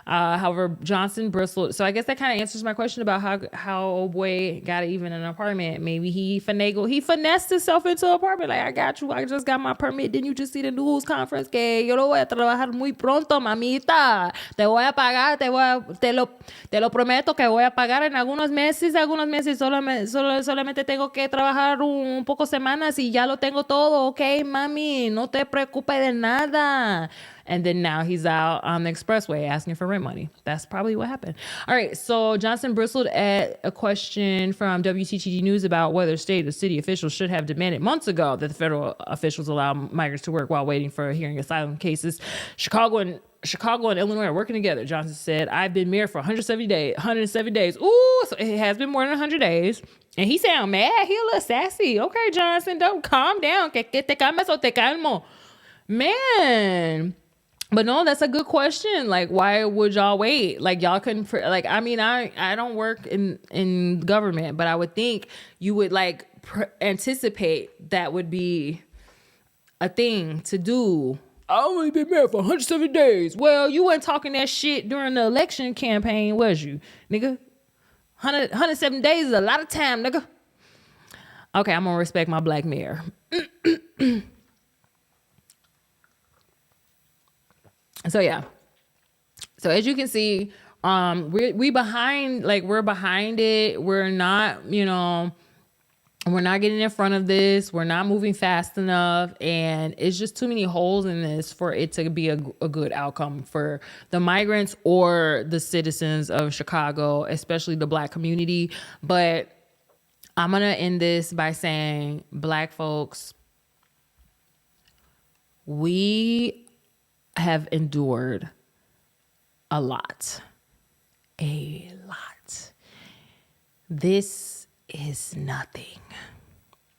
However, Johnson bristled. So I guess that kind of answers my question about how old boy got even an apartment. Maybe he finessed himself into an apartment. Like, I got you. I just got my permit. Didn't you just see the news conference? Que yo lo voy a trabajar muy pronto, mamita. Te voy a pagar. Te lo prometo que voy a pagar en algunos meses. Solamente tengo que trabajar un poco semanas y ya lo tengo todo. Okay, mami. No te preocupes de nada. And then now he's out on the expressway asking for rent money. That's probably what happened. All right. So Johnson bristled at a question from WTTG News about whether state or city officials should have demanded months ago that the federal officials allow migrants to work while waiting for hearing asylum cases. Chicago and Illinois are working together. Johnson said, I've been mayor for 170 days. Ooh, so it has been more than 100 days. And he sound mad. He a little sassy. Okay, Johnson, don't calm down. Que te calmes o te calmo. Man. But no, that's a good question. Like, why would y'all wait? Like, y'all couldn't, like, I mean, I don't work in government, but I would think you would like anticipate that would be a thing to do. I only been married for 170 days. Well, you weren't talking that shit during the election campaign, was you, nigga? 107 days is a lot of time, nigga. Okay, I'm gonna respect my black mayor. So yeah. So as you can see, we're behind it. We're not, we're not getting in front of this. We're not moving fast enough. And it's just too many holes in this for it to be a good outcome for the migrants or the citizens of Chicago, especially the Black community. But I'm going to end this by saying, Black folks, we have endured a lot. This is nothing.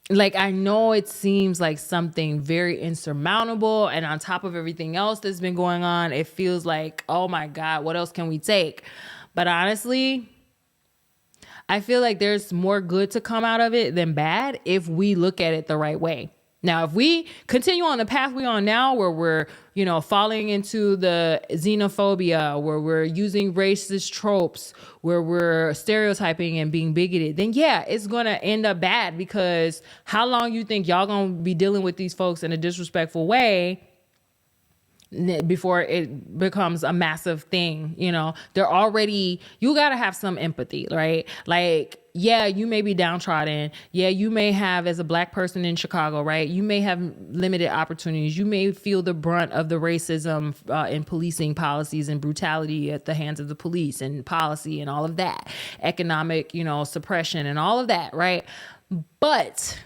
Like, I know it seems like something very insurmountable, and on top of everything else that's been going on, it feels like, oh my God, what else can we take? But honestly, I feel like there's more good to come out of it than bad if we look at it the right way. Now, if we continue on the path we're on now, where we're, falling into the xenophobia, where we're using racist tropes, where we're stereotyping and being bigoted, then yeah, it's going to end up bad, because how long you think y'all going to be dealing with these folks in a disrespectful way before it becomes a massive thing? They're already, you got to have some empathy, right? Like, yeah, you may be downtrodden. Yeah, you may have, as a Black person in Chicago, right? You may have limited opportunities. You may feel the brunt of the racism in policing policies and brutality at the hands of the police and policy and all of that, economic, suppression and all of that, right? But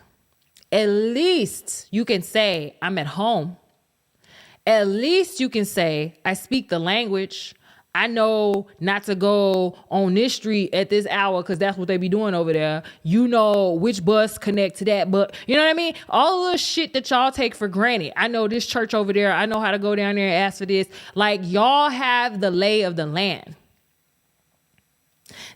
at least you can say, I'm at home. At least you can say, I speak the language. I know not to go on this street at this hour because that's what they be doing over there. You know which bus connect to that, but you know what I mean? All the shit that y'all take for granted. I know this church over there. I know how to go down there and ask for this. Like, y'all have the lay of the land.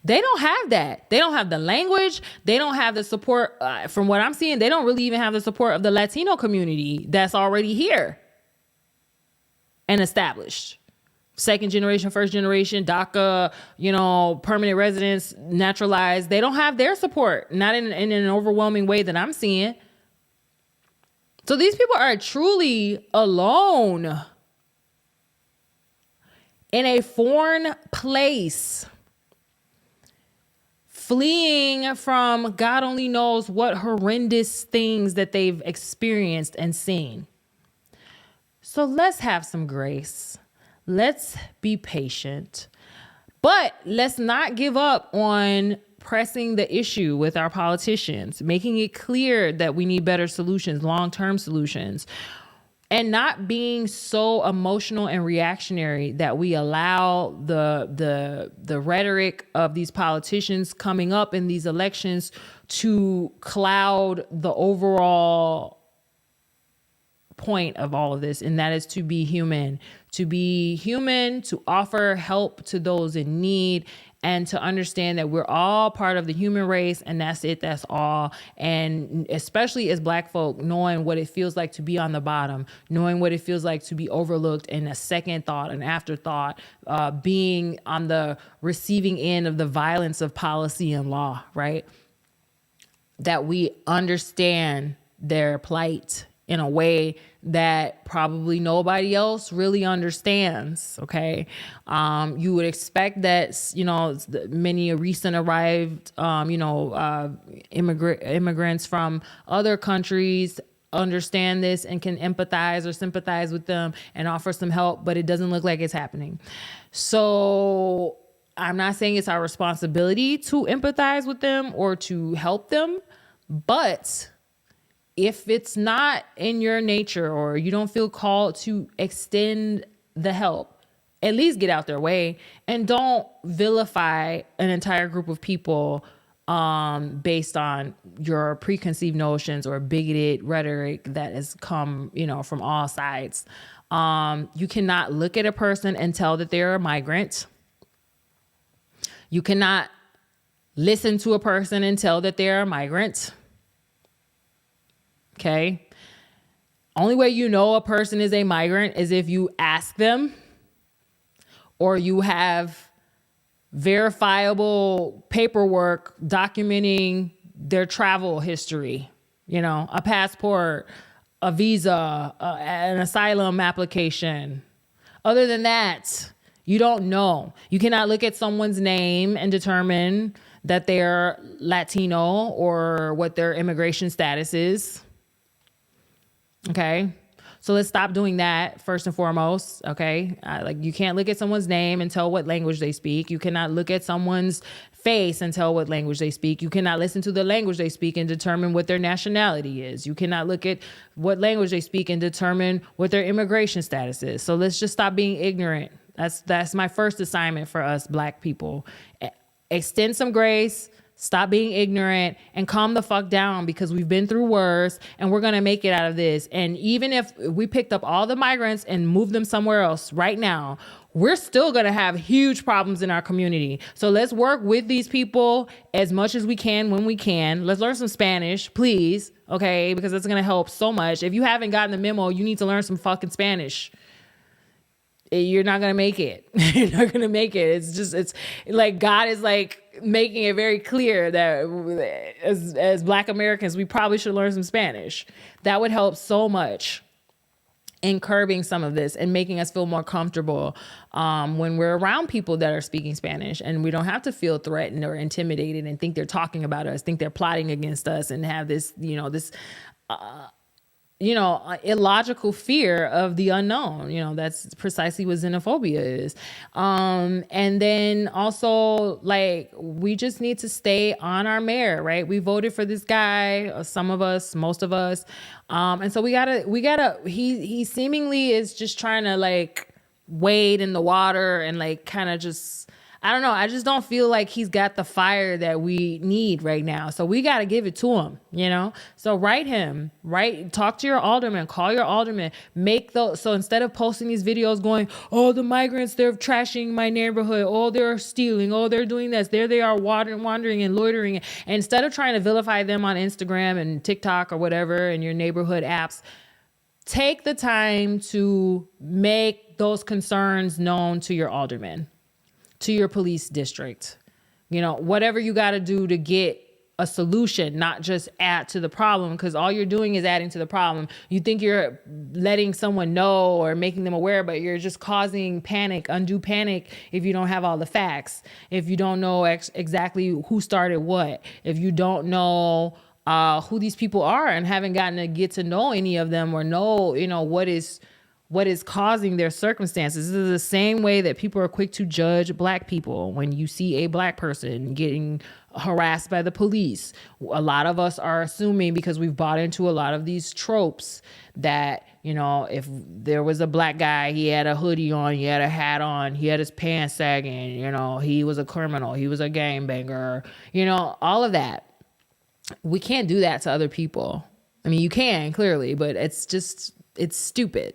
They don't have that. They don't have the language. They don't have the support. From what I'm seeing, they don't really even have the support of the Latino community that's already here and established. Second generation, first generation, DACA, permanent residents, naturalized. They don't have their support, not in an overwhelming way that I'm seeing. So these people are truly alone in a foreign place, fleeing from God only knows what horrendous things that they've experienced and seen. So let's have some grace. Let's be patient. But let's not give up on pressing the issue with our politicians, making it clear that we need better solutions, long-term solutions, and not being so emotional and reactionary that we allow the rhetoric of these politicians coming up in these elections to cloud the overall point of all of this, and that is to be human, to offer help to those in need, and to understand that we're all part of the human race, and that's it, that's all. And especially as Black folk, knowing what it feels like to be on the bottom, knowing what it feels like to be overlooked and a second thought, an afterthought, being on the receiving end of the violence of policy and law, right? That we understand their plight in a way that probably nobody else really understands, okay? You would expect that, many recent arrived, immigrants from other countries understand this and can empathize or sympathize with them and offer some help, but it doesn't look like it's happening. So I'm not saying it's our responsibility to empathize with them or to help them, but if it's not in your nature or you don't feel called to extend the help, at least get out their way and don't vilify an entire group of people based on your preconceived notions or bigoted rhetoric that has come, from all sides. You cannot look at a person and tell that they're a migrant. You cannot listen to a person and tell that they're a migrant. Okay. Only way you know a person is a migrant is if you ask them or you have verifiable paperwork documenting their travel history, a passport, a visa, an asylum application. Other than that, you don't know. You cannot look at someone's name and determine that they're Latino or what their immigration status is. Okay. So let's stop doing that first and foremost. Okay. You can't look at someone's name and tell what language they speak. You cannot look at someone's face and tell what language they speak. You cannot listen to the language they speak and determine what their nationality is. You cannot look at what language they speak and determine what their immigration status is. So let's just stop being ignorant. That's my first assignment for us Black people. Extend some grace. Stop being ignorant and calm the fuck down, because we've been through worse and we're going to make it out of this. And even if we picked up all the migrants and moved them somewhere else right now, we're still going to have huge problems in our community. So let's work with these people as much as we can when we can. Let's learn some Spanish, please. Okay. Because it's going to help so much. If you haven't gotten the memo, you need to learn some fucking Spanish. You're not going to make it. You're not going to make it. It's like God is like making it very clear that as Black Americans, we probably should learn some Spanish. That would help so much in curbing some of this and making us feel more comfortable when we're around people that are speaking Spanish, and we don't have to feel threatened or intimidated and think they're talking about us, think they're plotting against us, and have this, illogical fear of the unknown. That's precisely what xenophobia is. And then also, we just need to stay on our mare, right? We voted for this guy, some of us, most of us. And so we gotta, he seemingly is just trying to wade in the water and kind of just, I don't know. I just don't feel like he's got the fire that we need right now. So we got to give it to him, So talk to your alderman, call your alderman, so instead of posting these videos going, oh, the migrants, they're trashing my neighborhood. Oh, they're stealing. Oh, they're doing this. There they are wandering and loitering. And instead of trying to vilify them on Instagram and TikTok or whatever and your neighborhood apps, take the time to make those concerns known to your alderman, to your police district, whatever you got to do to get a solution, not just add to the problem, because all you're doing is adding to the problem. You think you're letting someone know or making them aware, but you're just causing panic, undue panic, if you don't have all the facts, if you don't know exactly who started what, if you don't know who these people are and haven't gotten to get to know any of them or know, what is causing their circumstances. This is the same way that people are quick to judge Black people. When you see a Black person getting harassed by the police, a lot of us are assuming, because we've bought into a lot of these tropes, that, if there was a Black guy, he had a hoodie on, he had a hat on, he had his pants sagging, he was a criminal, he was a gangbanger, all of that. We can't do that to other people. I mean, you can, clearly, but it's stupid.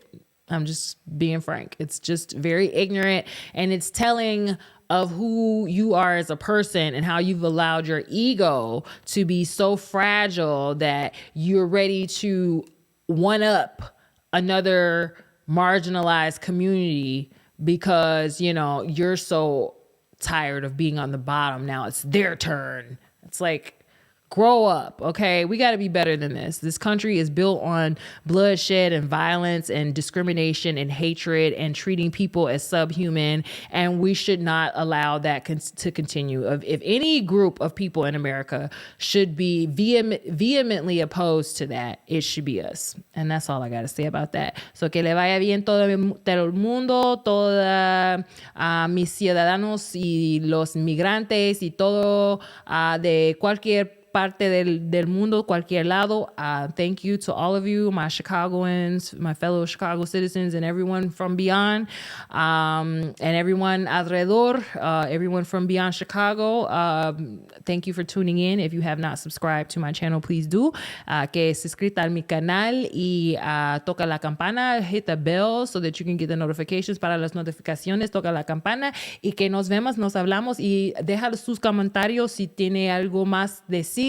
I'm just being frank. It's just very ignorant, and it's telling of who you are as a person and how you've allowed your ego to be so fragile that you're ready to one up another marginalized community because, you're so tired of being on the bottom. Now it's their turn. It's like, grow up, okay? We got to be better than this. This country is built on bloodshed and violence and discrimination and hatred and treating people as subhuman, and we should not allow that to continue. If any group of people in America should be vehemently opposed to that, it should be us. And that's all I got to say about that. So que le vaya bien todo el mundo, toda mis ciudadanos y los migrantes y todo de cualquier parte del mundo, cualquier lado. Thank you to all of you, my Chicagoans, my fellow Chicago citizens, and everyone from beyond, and everyone alrededor, everyone from beyond Chicago. Thank you for tuning in. If you have not subscribed to my channel, please do. Que se suscrita a mi canal y toca la campana, hit the bell so that you can get the notifications. Para las notificaciones, toca la campana, y que nos vemos, nos hablamos, y deja sus comentarios si tiene algo más decir,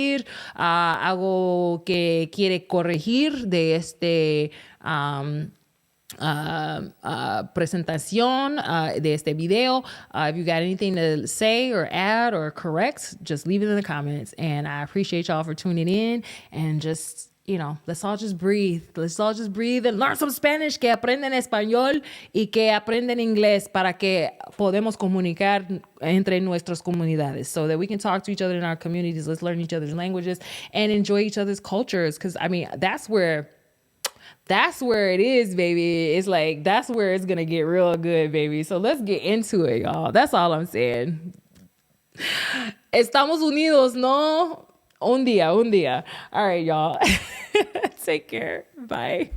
algo que quiere corregir de este presentación, de este video. If you got anything to say or add or correct, just leave it in the comments. And I appreciate y'all for tuning in, and just, let's all just breathe. Let's all just breathe and learn some Spanish, que aprenden español y que aprenden inglés para que podemos comunicar entre nuestras comunidades so that we can talk to each other in our communities. Let's learn each other's languages and enjoy each other's cultures. Because, that's where it is, baby. It's like, that's where it's going to get real good, baby. So let's get into it, y'all. That's all I'm saying. Estamos unidos, ¿no? Un día. All right, y'all. Take care. Bye.